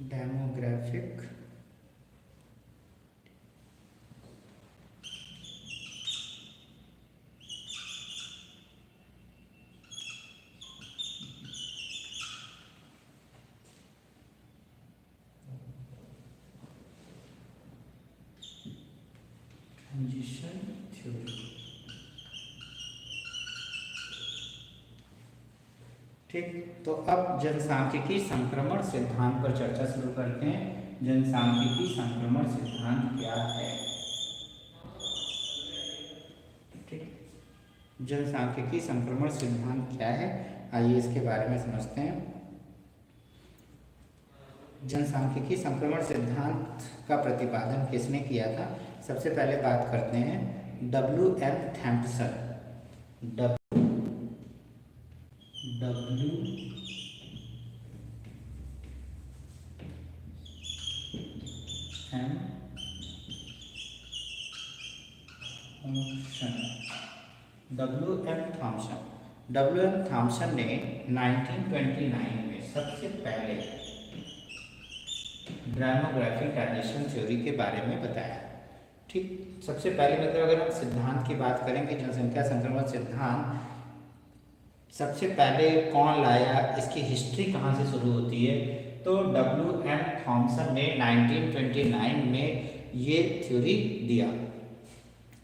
डेमोग्राफिक ट्रांजिशन थ्योरी। ठीक, तो अब जनसांख्यिकी संक्रमण सिद्धांत पर चर्चा शुरू करते हैं। जनसांख्यिकी संक्रमण सिद्धांत क्या है? ठीक, जनसांख्यिकी संक्रमण सिद्धांत क्या है, आइए इसके बारे में समझते हैं। जनसांख्यिकी संक्रमण सिद्धांत का प्रतिपादन किसने किया था? सबसे पहले बात करते हैं W.M. थॉम्पसन। W.M. थॉम्पसन ने 1929 में सबसे पहले डेमोग्राफिक ट्रांजिशन थ्योरी के बारे में बताया। ठीक, सबसे पहले मतलब अगर हम सिद्धांत की बात करेंगे, जनसंख्या संक्रमण सिद्धांत सबसे पहले कौन लाया, इसकी हिस्ट्री कहाँ से शुरू होती है, तो W.M. थॉम्पसन ने 1929 में ये थ्योरी दिया।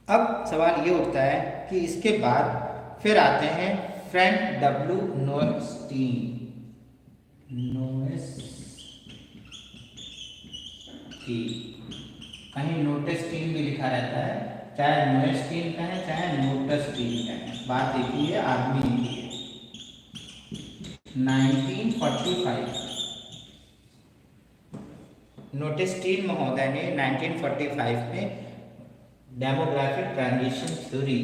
अब सवाल ये उठता है कि इसके बाद फिर आते हैं फ्रैंक W. नोएस्टीन। कहीं नोटेस्टीन भी लिखा रहता है, चाहे नोएस्टीन कहें चाहे नोटेस्टीन कहें, बात एक ही है, आदमी एक ही है। 1945 नोटेस्टीन महोदय ने 1945 में डेमोग्राफिक ट्रांजिशन थ्योरी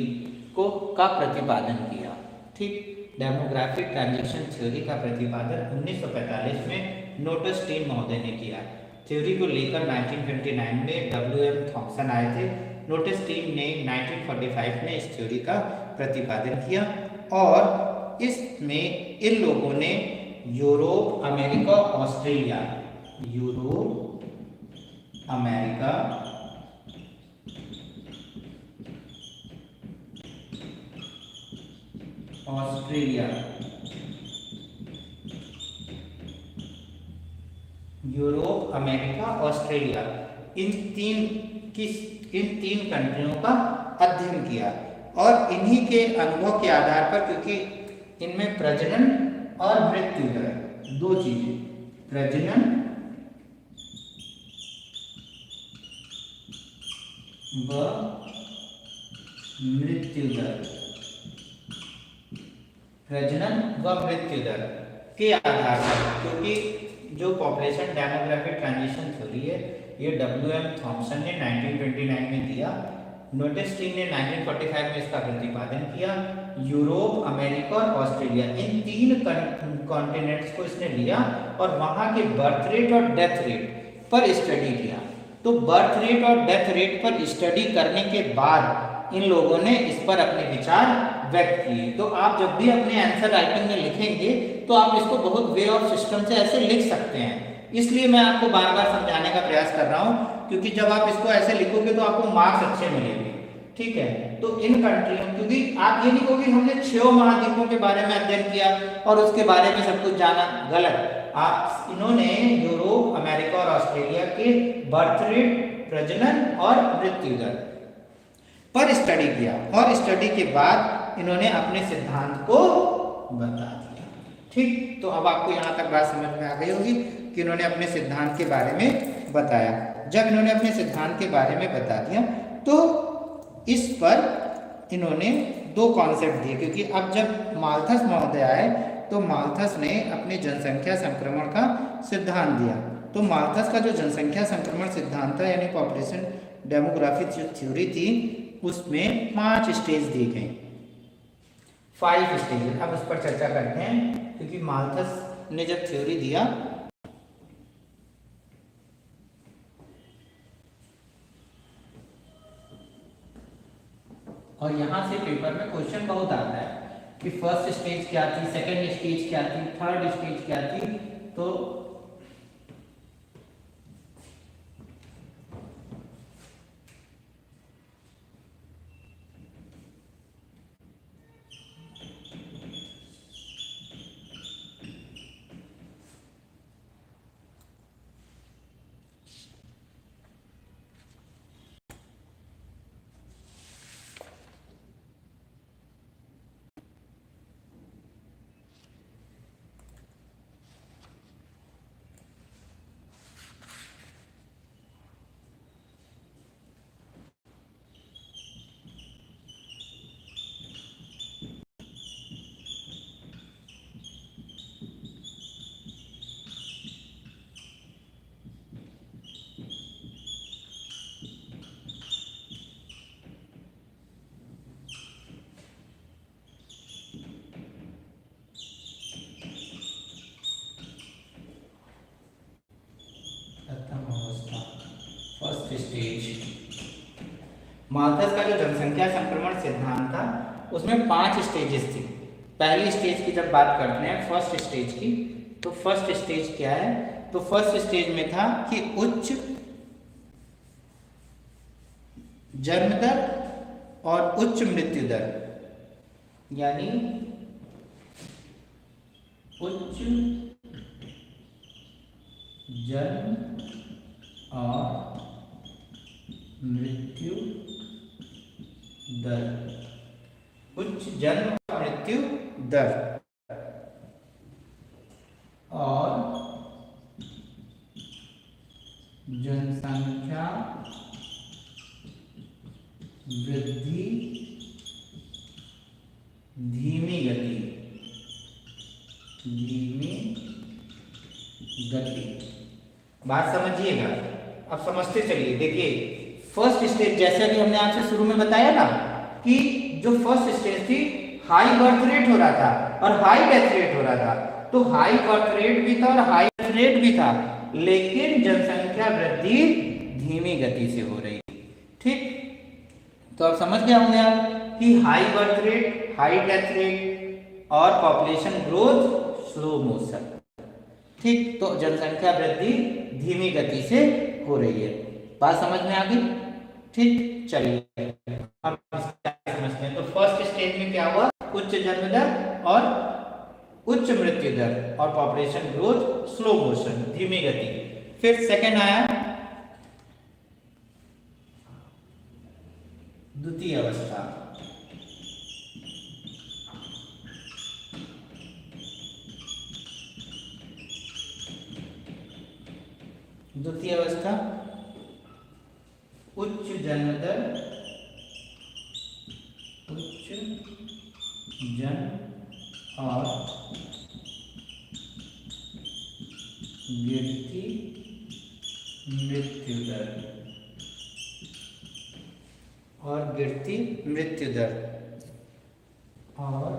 का प्रतिपादन किया। ठीक, डेमोग्राफिक ट्रांजिशन थ्योरी का प्रतिपादन 1945 में नोटेस्टीन महोदय ने किया। थ्योरी को लेकर 1929 में W.M. थॉम्पसन आए थे। नोटेस्टीन ने 1945 में इस थ्योरी का प्रतिपादन किया और इसमें इन लोगों ने Europe, America, Australia, Europe, America, Australia, Europe, America, Australia, इन तीन कंट्रियों का अध्ययन किया और इन्हीं के अनुभव के आधार पर, क्योंकि इनमें प्रजनन और मृत्यु दर दो चीजें, प्रजनन व मृत्यु दर, प्रजनन व मृत्यु दर के आधार पर, क्योंकि जो पॉपुलेशन डेमोग्राफिक ट्रांजिशन थ्योरी है ये W.M. थॉम्पसन ने 1929 में दिया, नोटेस्टीन ने 1945 में इसका प्रतिपादन किया, यूरोप, अमेरिका और ऑस्ट्रेलिया, इन तीन कॉन्टिनेंट्स को इसने लिया और वहां के बर्थ रेट और डेथ रेट पर स्टडी किया। तो बर्थ रेट और डेथ रेट पर स्टडी करने के बाद इन लोगों ने इस पर अपने विचार व्यक्त किए। तो आप जब भी अपने आंसर राइटिंग में लिखेंगे तो आप इसको बहुत वे ऑफ सिस्टम से ऐसे लिख सकते हैं। इसलिए मैं आपको बार बार समझाने का प्रयास कर रहा हूँ, क्योंकि जब आप इसको ऐसे लिखोगे तो आपको मार्क्स अच्छे मिलेंगे। ठीक है, तो इन कंट्रियों, क्योंकि आप ये नहीं कहोगे हमने 6 महाद्वीपों के बारे में अध्ययन किया और उसके बारे में सब कुछ जाना, गलत। आप इन्होंने यूरोप, अमेरिका और ऑस्ट्रेलिया के बर्थ रेट, प्रजनन और मृत्यु दर पर स्टडी किया और स्टडी के बाद इन्होंने अपने सिद्धांत को बता दिया। ठीक, तो अब आपको यहाँ तक बात समझ में आ गई होगी कि इन्होंने अपने सिद्धांत के बारे में बताया। जब इन्होंने अपने सिद्धांत के बारे में बता दिया तो इस पर इन्होंने 2 कॉन्सेप्ट दिए, क्योंकि अब जब माल्थस महोदय आए तो माल्थस ने अपने जनसंख्या संक्रमण का सिद्धांत दिया। तो माल्थस का जो जनसंख्या संक्रमण सिद्धांत था, यानी पॉपुलेशन डेमोग्राफी जो थ्योरी थी, उसमें 5 स्टेज दी गई, 5 स्टेज। अब उस पर चर्चा करते हैं, क्योंकि माल्थस ने जब थ्योरी दिया और यहाँ से पेपर में क्वेश्चन बहुत आता है कि फर्स्ट स्टेज क्या थी, सेकंड स्टेज क्या थी, थर्ड स्टेज क्या थी। तो फर्स्ट स्टेज, माल्थस का जो जनसंख्या संक्रमण सिद्धांत था उसमें 5 स्टेजेस थी। पहली स्टेज की जब बात करते हैं, फर्स्ट स्टेज की, तो फर्स्ट स्टेज क्या है? तो फर्स्ट स्टेज में था कि उच्च जन्म दर और उच्च मृत्यु दर, यानी उच्च जन्म और मृत्यु दर, उच्च जन्म और मृत्यु दर और जनसंख्या वृद्धि धीमी गति। बात समझिएगा, अब समझते चलिए। देखिए फर्स्ट स्टेज, जैसे अभी हमने आपसे शुरू में बताया ना कि जो फर्स्ट स्टेज थी, हाई बर्थ रेट हो रहा था और हाई डेथ रेट हो रहा था। तो हाई बर्थ रेट भी था और हाई डेथ रेट भी था, लेकिन जनसंख्या वृद्धि धीमी गति से हो रही थी। ठीक, तो अब समझ गए होंगे आप कि high birth rate, high death rate और पॉपुलेशन ग्रोथ स्लो मोशन। ठीक, तो जनसंख्या वृद्धि धीमी गति से हो रही है। बात समझ में आ गई? ठीक, चलिए अब समझते हैं। तो फर्स्ट स्टेज में क्या हुआ? उच्च जन्म दर और उच्च मृत्यु दर और पॉपुलेशन ग्रोथ स्लो मोशन, धीमी गति। फिर सेकंड आया द्वितीय अवस्था। द्वितीय अवस्था उच्च जन्म दर, उच्च जन्म और गिरती मृत्यु दर और गिरती मृत्यु दर और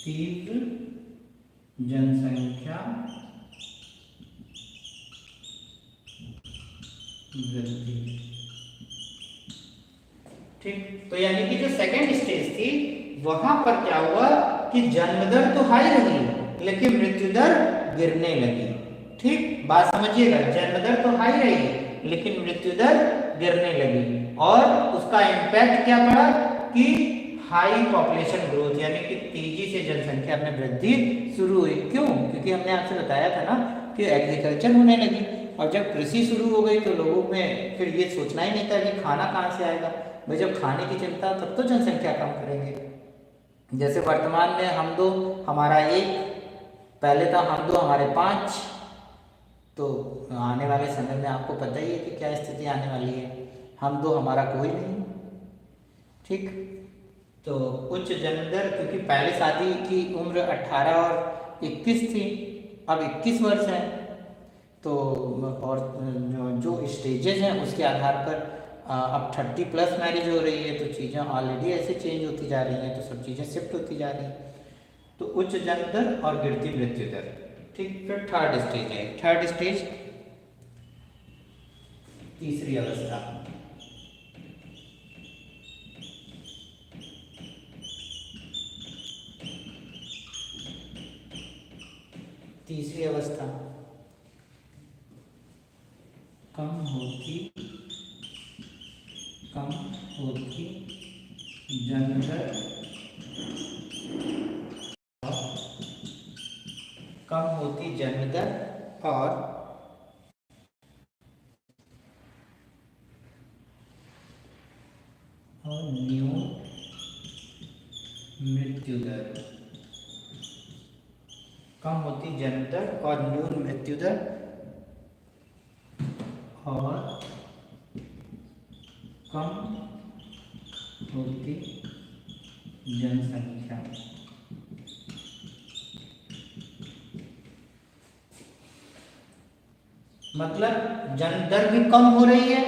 तीव्र जनसंख्या वृद्धि। ठीक, तो यानी कि जो सेकेंड स्टेज थी वहां पर क्या हुआ कि जन्म दर तो हाई रही लेकिन मृत्यु दर गिरने लगी। ठीक, बात समझिएगा, जन्म दर तो हाई रही लेकिन मृत्यु दर गिरने लगी और उसका इम्पैक्ट क्या पड़ा कि हाई पॉपुलेशन ग्रोथ यानी कि तेजी से जनसंख्या में वृद्धि शुरू हुई। क्यों? क्योंकि हमने आपसे बताया था ना कि एग्रीकल्चर होने लगी और जब कृषि शुरू हो गई तो लोगों में फिर ये सोचना ही नहीं था कि खाना कहाँ से आएगा। भाई जब खाने की चिंता तब तो जनसंख्या कम करेंगे। जैसे वर्तमान में हम दो हमारा एक, पहले था हम दो हमारे पाँच, तो आने वाले समय में आपको पता ही है कि क्या स्थिति आने वाली है, हम दो हमारा कोई नहीं। ठीक, तो उच्च जन्म दर, क्योंकि पहले शादी की उम्र 18 और 21 थी, अब 21 वर्ष है। तो और जो स्टेजेस हैं उसके आधार पर अब 30 प्लस मैरिज हो रही है, तो चीज़ें ऑलरेडी ऐसे चेंज होती जा रही हैं, तो सब चीज़ें शिफ्ट होती जा रही हैं। तो उच्च जन्म दर और गिरती मृत्यु दर। ठीक, फिर थर्ड स्टेज है, थर्ड स्टेज तीसरी अवस्था। तीसरी अवस्था कम होती जन्म दर, कम होती जन्म दर और न्यून मृत्यु दर। कम होती जन्म दर और न्यून मृत्यु दर और कम होती जनसंख्या। मतलब जन्म दर भी कम हो रही है,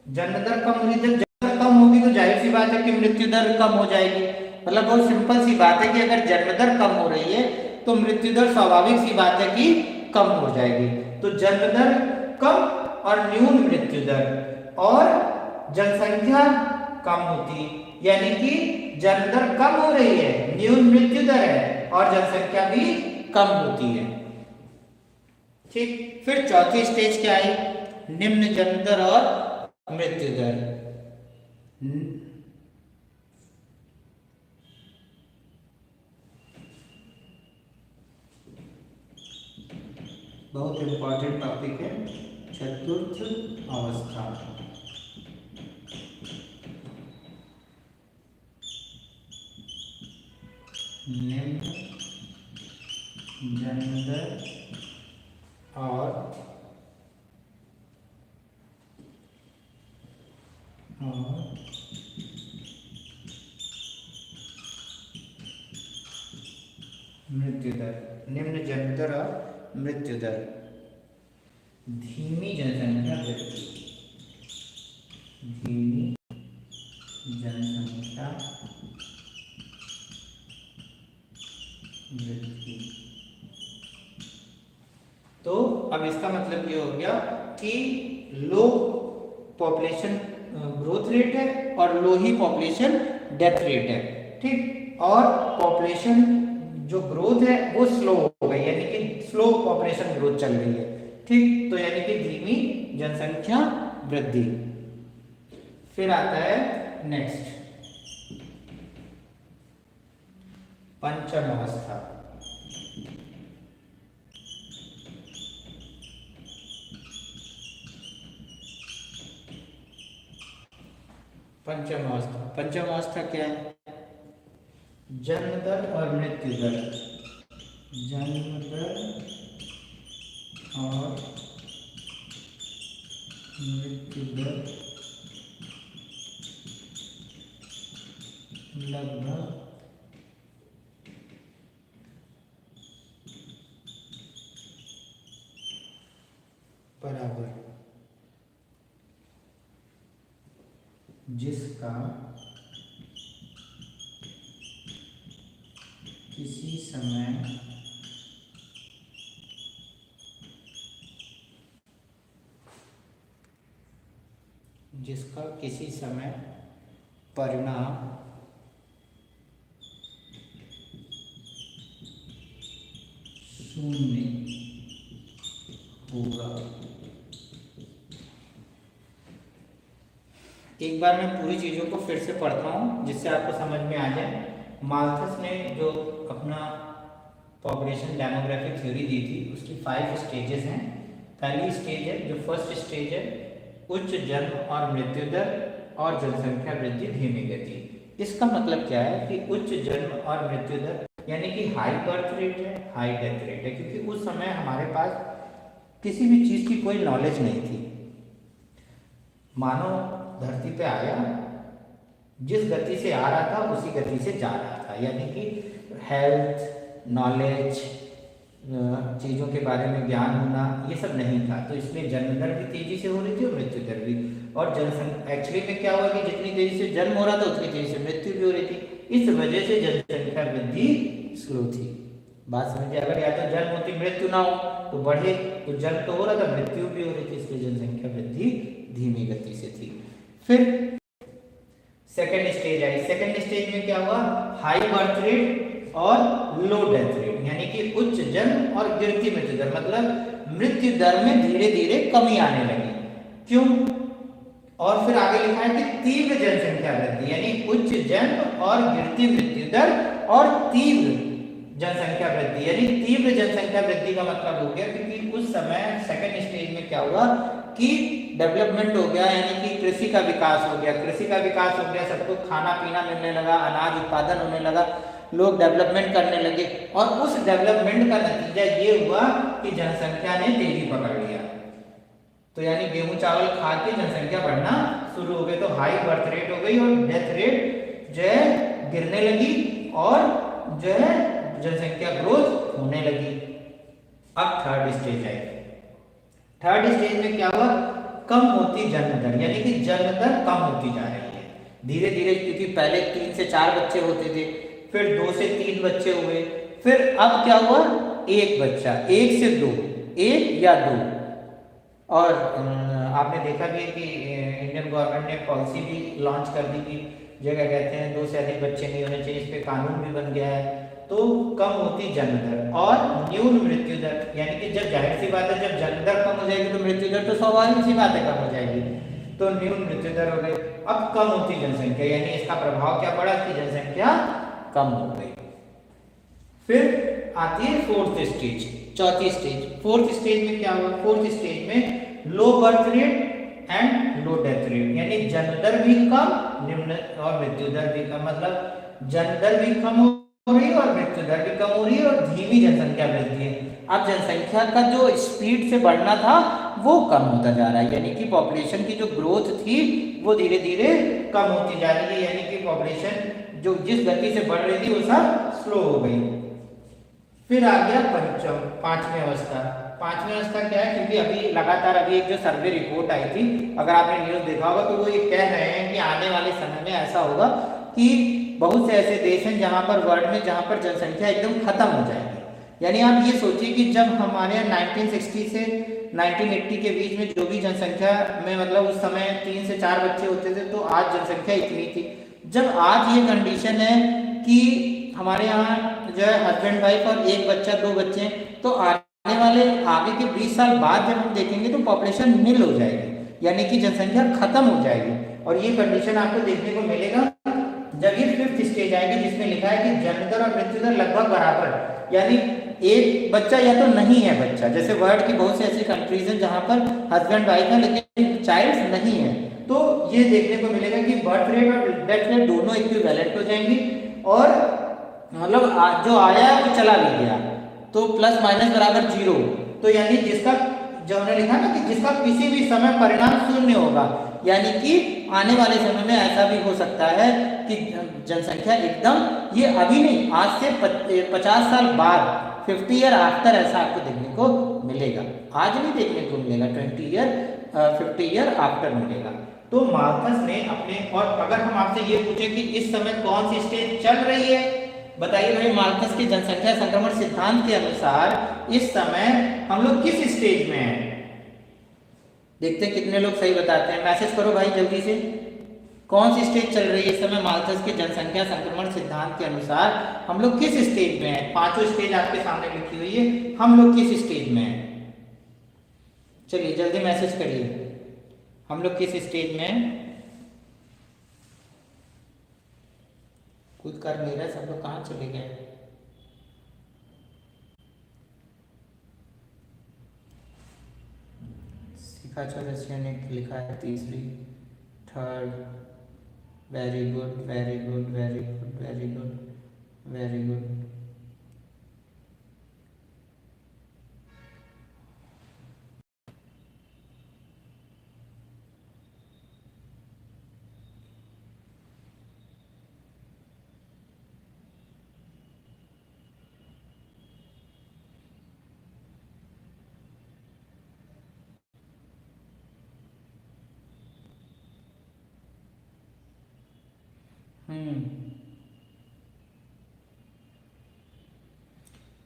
जन्म दर कम हो रही है, जब जन्म दर कम होगी तो जाहिर सी बात है कि मृत्यु दर कम हो जाएगी। मतलब बहुत सिंपल सी बात है कि अगर जन्म दर कम हो रही है तो मृत्यु दर स्वाभाविक सी बात है कि कम हो जाएगी। तो जन्म दर कम और न्यून मृत्यु दर और जनसंख्या कम होती, यानी कि जन्म दर कम हो रही है, न्यून मृत्यु दर है और जनसंख्या भी कम होती है। ठीक, फिर चौथी स्टेज क्या आई? निम्न जन्म दर और मृत्यु दर। बहुत इंपॉर्टेंट टॉपिक है, चतुर्थ अवस्था। निम्न जन्म दर और मृत्यु दर। निम्न जन्म दर और मृत्यु दर, धीमी जनसंख्या वृद्धि, धीमी जनसंख्या वृद्धि। तो अब इसका मतलब ये हो गया कि लो पॉपुलेशन ग्रोथ रेट है और लो ही पॉपुलेशन डेथ रेट है। ठीक, और पॉपुलेशन जो ग्रोथ है वो स्लो हो गई, यानी कि स्लो पॉपुलेशन ग्रोथ चल रही है। ठीक, तो यानी कि धीमी जनसंख्या वृद्धि। फिर आता है नेक्स्ट पंचम अवस्था। पंचम अवस्था, पंचम अवस्था क्या है? जन्म दर और मृत्यु दर, जन्म दर और मृत्यु दर लगभग बराबर, जिसका किसी समय किसी समय परिणाम शून्य होगा। एक बार मैं पूरी चीज़ों को फिर से पढ़ता हूँ जिससे आपको समझ में आ जाए। माल्थस ने जो अपना पॉपुलेशन डेमोग्राफिक थ्योरी दी थी उसकी 5 स्टेजेस हैं। पहली स्टेज है, जो फर्स्ट स्टेज है, उच्च जन्म और मृत्यु दर और जनसंख्या वृद्धि धीमी गति। इसका मतलब क्या है कि उच्च जन्म और मृत्यु दर यानी कि हाई बर्थ रेट है, हाई डेथ रेट है, क्योंकि उस समय हमारे पास किसी भी चीज़ की कोई नॉलेज नहीं थी। मानव धरती पे आया, जिस गति से आ रहा था उसी गति से जा रहा था, यानी कि हेल्थ, नॉलेज, चीज़ों के बारे में ज्ञान होना, ये सब नहीं था। तो इसलिए जन्म दर भी तेजी से हो रही थी और मृत्यु दर भी। और जनसंख्या एक्चुअली में क्या हुआ कि जितनी तेजी से जन्म हो रहा था उतनी तेजी से मृत्यु भी हो रही थी। इस वजह से जनसंख्या वृद्धि स्लो थी। बात समझिए, अगर या तो जन्म होती मृत्यु ना हो तो बढ़े, तो जन्म तो हो रहा था मृत्यु भी हो रही थी, इसलिए जनसंख्या वृद्धि धीमी गति से थी। फिर second stage I. Second stage में क्या हुआ, हाई बर्थ रेट और लो डेथ रेट, यानी कि उच्च जन्म और गिरती मृत्यु दर, मतलब मृत्यु दर में धीरे धीरे कमी आने लगी। क्यों? और फिर आगे लिखा है कि तीव्र जनसंख्या वृद्धि, यानी उच्च जन्म और गिरती मृत्यु दर और तीव्र जनसंख्या वृद्धि, यानी तीव्र जनसंख्या वृद्धि का मतलब हो गया क्योंकि उस समय सेकंड स्टेज में क्या हुआ कि डेवलपमेंट हो गया, यानी कि कृषि का विकास हो गया। कृषि का विकास हो गया, सबको खाना पीना मिलने लगा, अनाज उत्पादन होने लगा, लोग डेवलपमेंट करने लगे, और उस डेवलपमेंट का नतीजा ये हुआ कि जनसंख्या ने तेजी पकड़ लिया। तो यानी गेहूं चावल खा के जनसंख्या बढ़ना शुरू हो गई, तो हाई बर्थ रेट हो गई और डेथ रेट जो है गिरने लगी और जो है जनसंख्या ग्रोथ होने लगी। अब थर्ड स्टेज है। थर्ड स्टेज में क्या हुआ, कम होती जन्म दर, यानी कि जन्म दर कम होती जा रही है धीरे धीरे, क्योंकि पहले 3 से 4 बच्चे होते थे, फिर 2 से 3 बच्चे हुए, फिर अब क्या हुआ 1 बच्चा, 1 से 2, 1 या 2। और आपने देखा भी है कि इंडियन गवर्नमेंट ने पॉलिसी भी लॉन्च कर दी कि जगह कहते हैं 2 से अधिक बच्चे नहीं होने चाहिए, इस पे कानून भी बन गया है। तो कम होती जन्म दर और न्यून मृत्यु दर, यानी कि जब जाहिर सी बात है जब जन्म दर कम हो जाएगी तो मृत्यु दर तो स्वाभाविक सी बात है कम हो जाएगी, तो न्यून मृत्यु दर हो गई। अब कम होती जनसंख्या, यानी इसका प्रभाव क्या पड़ा कि जनसंख्या कम हो गई। फिर आती है फोर्थ स्टेज, चौथी स्टेज। फोर्थ स्टेज में क्या हुआ, फोर्थ स्टेज में low birth rate and low death rate, यानी जन्म दर भी कम, निम्न और मृत्यु दर भी कम, मतलब जन्म दर भी कम हो रही है और मृत्यु दर भी कम हो रही है और धीमी जनसंख्या वृद्धि है। अब जनसंख्या का जो स्पीड से बढ़ना था वो कम होता जा रहा है, यानी कि पॉपुलेशन की जो ग्रोथ थी वो धीरे धीरे कम होती जा रही है, यानी कि पॉपुलेशन जो जिस गति से बढ़ रही थी वो सब स्लो हो गई। फिर आ गया पांचवी अवस्था। पांचवी अवस्था क्या है, क्योंकि अभी लगातार अभी एक जो सर्वे रिपोर्ट आई थी, अगर आपने न्यूज़ देखा होगा तो वो ये कह रहे हैं कि आने वाले समय में ऐसा होगा कि बहुत से ऐसे देश हैं जहां पर वर्ल्ड में जहां पर जनसंख्या एकदम खत्म हो जाएगी। यानी आप ये सोचिए कि जब हमारे यहाँ 1960 से 1980 के बीच में जो भी जनसंख्या में मतलब उस समय 3 से 4 बच्चे होते थे, तो आज जनसंख्या इतनी थी। जब आज ये कंडीशन है कि हमारे यहाँ जो है हस्बैंड वाइफ और 1 बच्चा 2 बच्चे, तो आने वाले आगे के 20 साल बाद जब हम देखेंगे तो पॉपुलेशन नील हो जाएगी, यानी कि जनसंख्या खत्म हो जाएगी। और ये कंडीशन आपको देखने को मिलेगा जब ये फिफ्थ स्टेज आएगी, जिसमें लिखा है कि जन्म दर और मृत्यु दर लगभग बराबर, यानी एक बच्चा या तो नहीं है बच्चा, जैसे वर्ल्ड की बहुत सी ऐसी कंट्रीज हैं जहां पर हस्बैंड वाइफ है लेकिन चाइल्ड नहीं है, तो ये देखने को मिलेगा कि बर्थ रेट और डेथ रेट दोनों इक्विवेलेंट हो जाएंगी, और मतलब जो आया वो चला भी गया, तो प्लस माइनस बराबर 0। तो यानी जिसका जो हमने लिखा ना कि जिसका किसी भी समय परिणाम शून्य होगा, यानी कि आने वाले समय में ऐसा भी हो सकता है कि जनसंख्या एकदम ये अभी नहीं, आज से 50 साल बाद 50 ईयर आफ्टर ऐसा आपको देखने को मिलेगा। आज नहीं देखने को मिलेगा, 50 ईयर आफ्टर मिलेगा। तो माल्थस ने अपने, और अगर हम आपसे ये पूछे कि इस समय कौन सी स्टेज चल रही है, बताइए भाई। माल्थस के जनसंख्या संक्रमण सिद्धांत के अनुसार इस समय हम लोग किस स्टेज में हैं? देखते हैं कितने लोग सही बताते हैं। मैसेज करो भाई जल्दी से। कौन सी स्टेज चल रही है इस समय माल्थस के जनसंख्या संक्रमण सिद्धांत के अनुसार? हम लोग किस स्टेज में हैं? पांचों स्टेज आपके सामने लिखी हुई है, हम लोग किस स्टेज में हैं? चलिए जल्दी मैसेज करिए, हम लोग किस स्टेज में हैं? कुछ कर नहीं रहा, सब लोग कहाँ चले गए? शिखा चौरसिया ने लिखा है तीसरी, third, very good very good very good very good very good.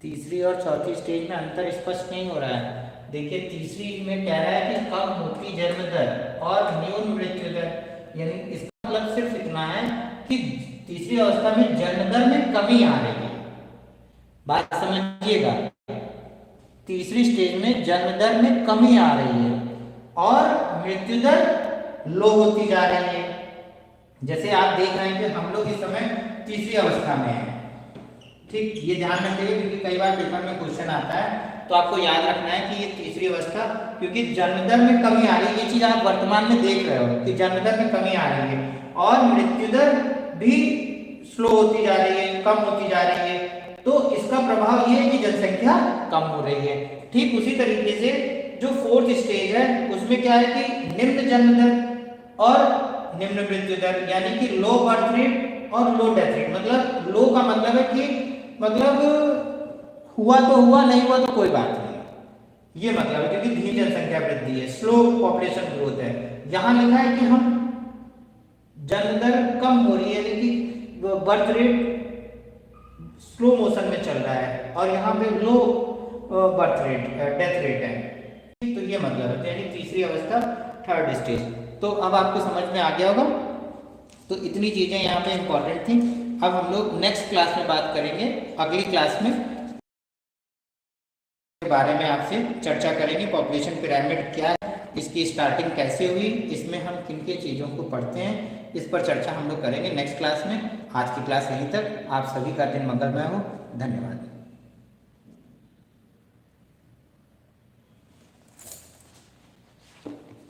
तीसरी और चौथी स्टेज में अंतर स्पष्ट नहीं हो रहा है। देखिए तीसरी में कह रहा है कि कम होती जन्म दर और न्यून मृत्यु दर, यानी इसका मतलब सिर्फ इतना है कि तीसरी अवस्था में जन्म दर में कमी आ रही है। बात समझिएगा, तीसरी स्टेज में जन्म दर में कमी आ रही है और मृत्यु दर लो होती जा रही है। जैसे आप देख रहे हैं कि हम लोग इस समय तीसरी अवस्था में हैं, ठीक, ये ध्यान रखिए क्योंकि कई बार पेपर में क्वेश्चन आता है, तो आपको याद रखना है कि ये तीसरी अवस्था, क्योंकि जन्म दर में कमी आ रही है, ये चीज आप वर्तमान में देख रहे हो कि जन्म दर में कमी आ रही है और मृत्यु दर भी स्लो होती जा रही है, कम होती जा रही है। तो इसका प्रभाव ये है कि जनसंख्या कम हो रही है। ठीक उसी तरीके से जो फोर्थ स्टेज है उसमें क्या है कि निम्न जन्म दर और निम्न मृत्यु दर, यानी कि लो बर्थ रेट और लो डेथ रेट। मतलब लो का मतलब है कि मतलब हुआ तो हुआ, नहीं हुआ तो कोई बात नहीं, ये मतलब है, क्योंकि धीमी जनसंख्या वृद्धि है, स्लो पॉपुलेशन ग्रोथ है। यहां लिखा है कि हम जन्म दर कम हो रही है, लेकिन बर्थ रेट स्लो मोशन में चल रहा है और यहाँ पे low birth rate death rate है। तो ये मतलब है, यानी तीसरी अवस्था थर्ड स्टेज। तो अब आपको समझ में आ गया होगा। तो इतनी चीजें यहाँ पे इंपॉर्टेंट थी। अब हम लोग नेक्स्ट क्लास में बात करेंगे, अगली क्लास में के बारे में आपसे चर्चा करेंगे। पॉपुलेशन पिरामिड क्या है, इसकी स्टार्टिंग कैसे हुई, इसमें हम किन किन चीज़ों को पढ़ते हैं, इस पर चर्चा हम लोग करेंगे नेक्स्ट क्लास में। आज की क्लास यहीं तक। आप सभी का दिन मंगलमय हो। धन्यवाद।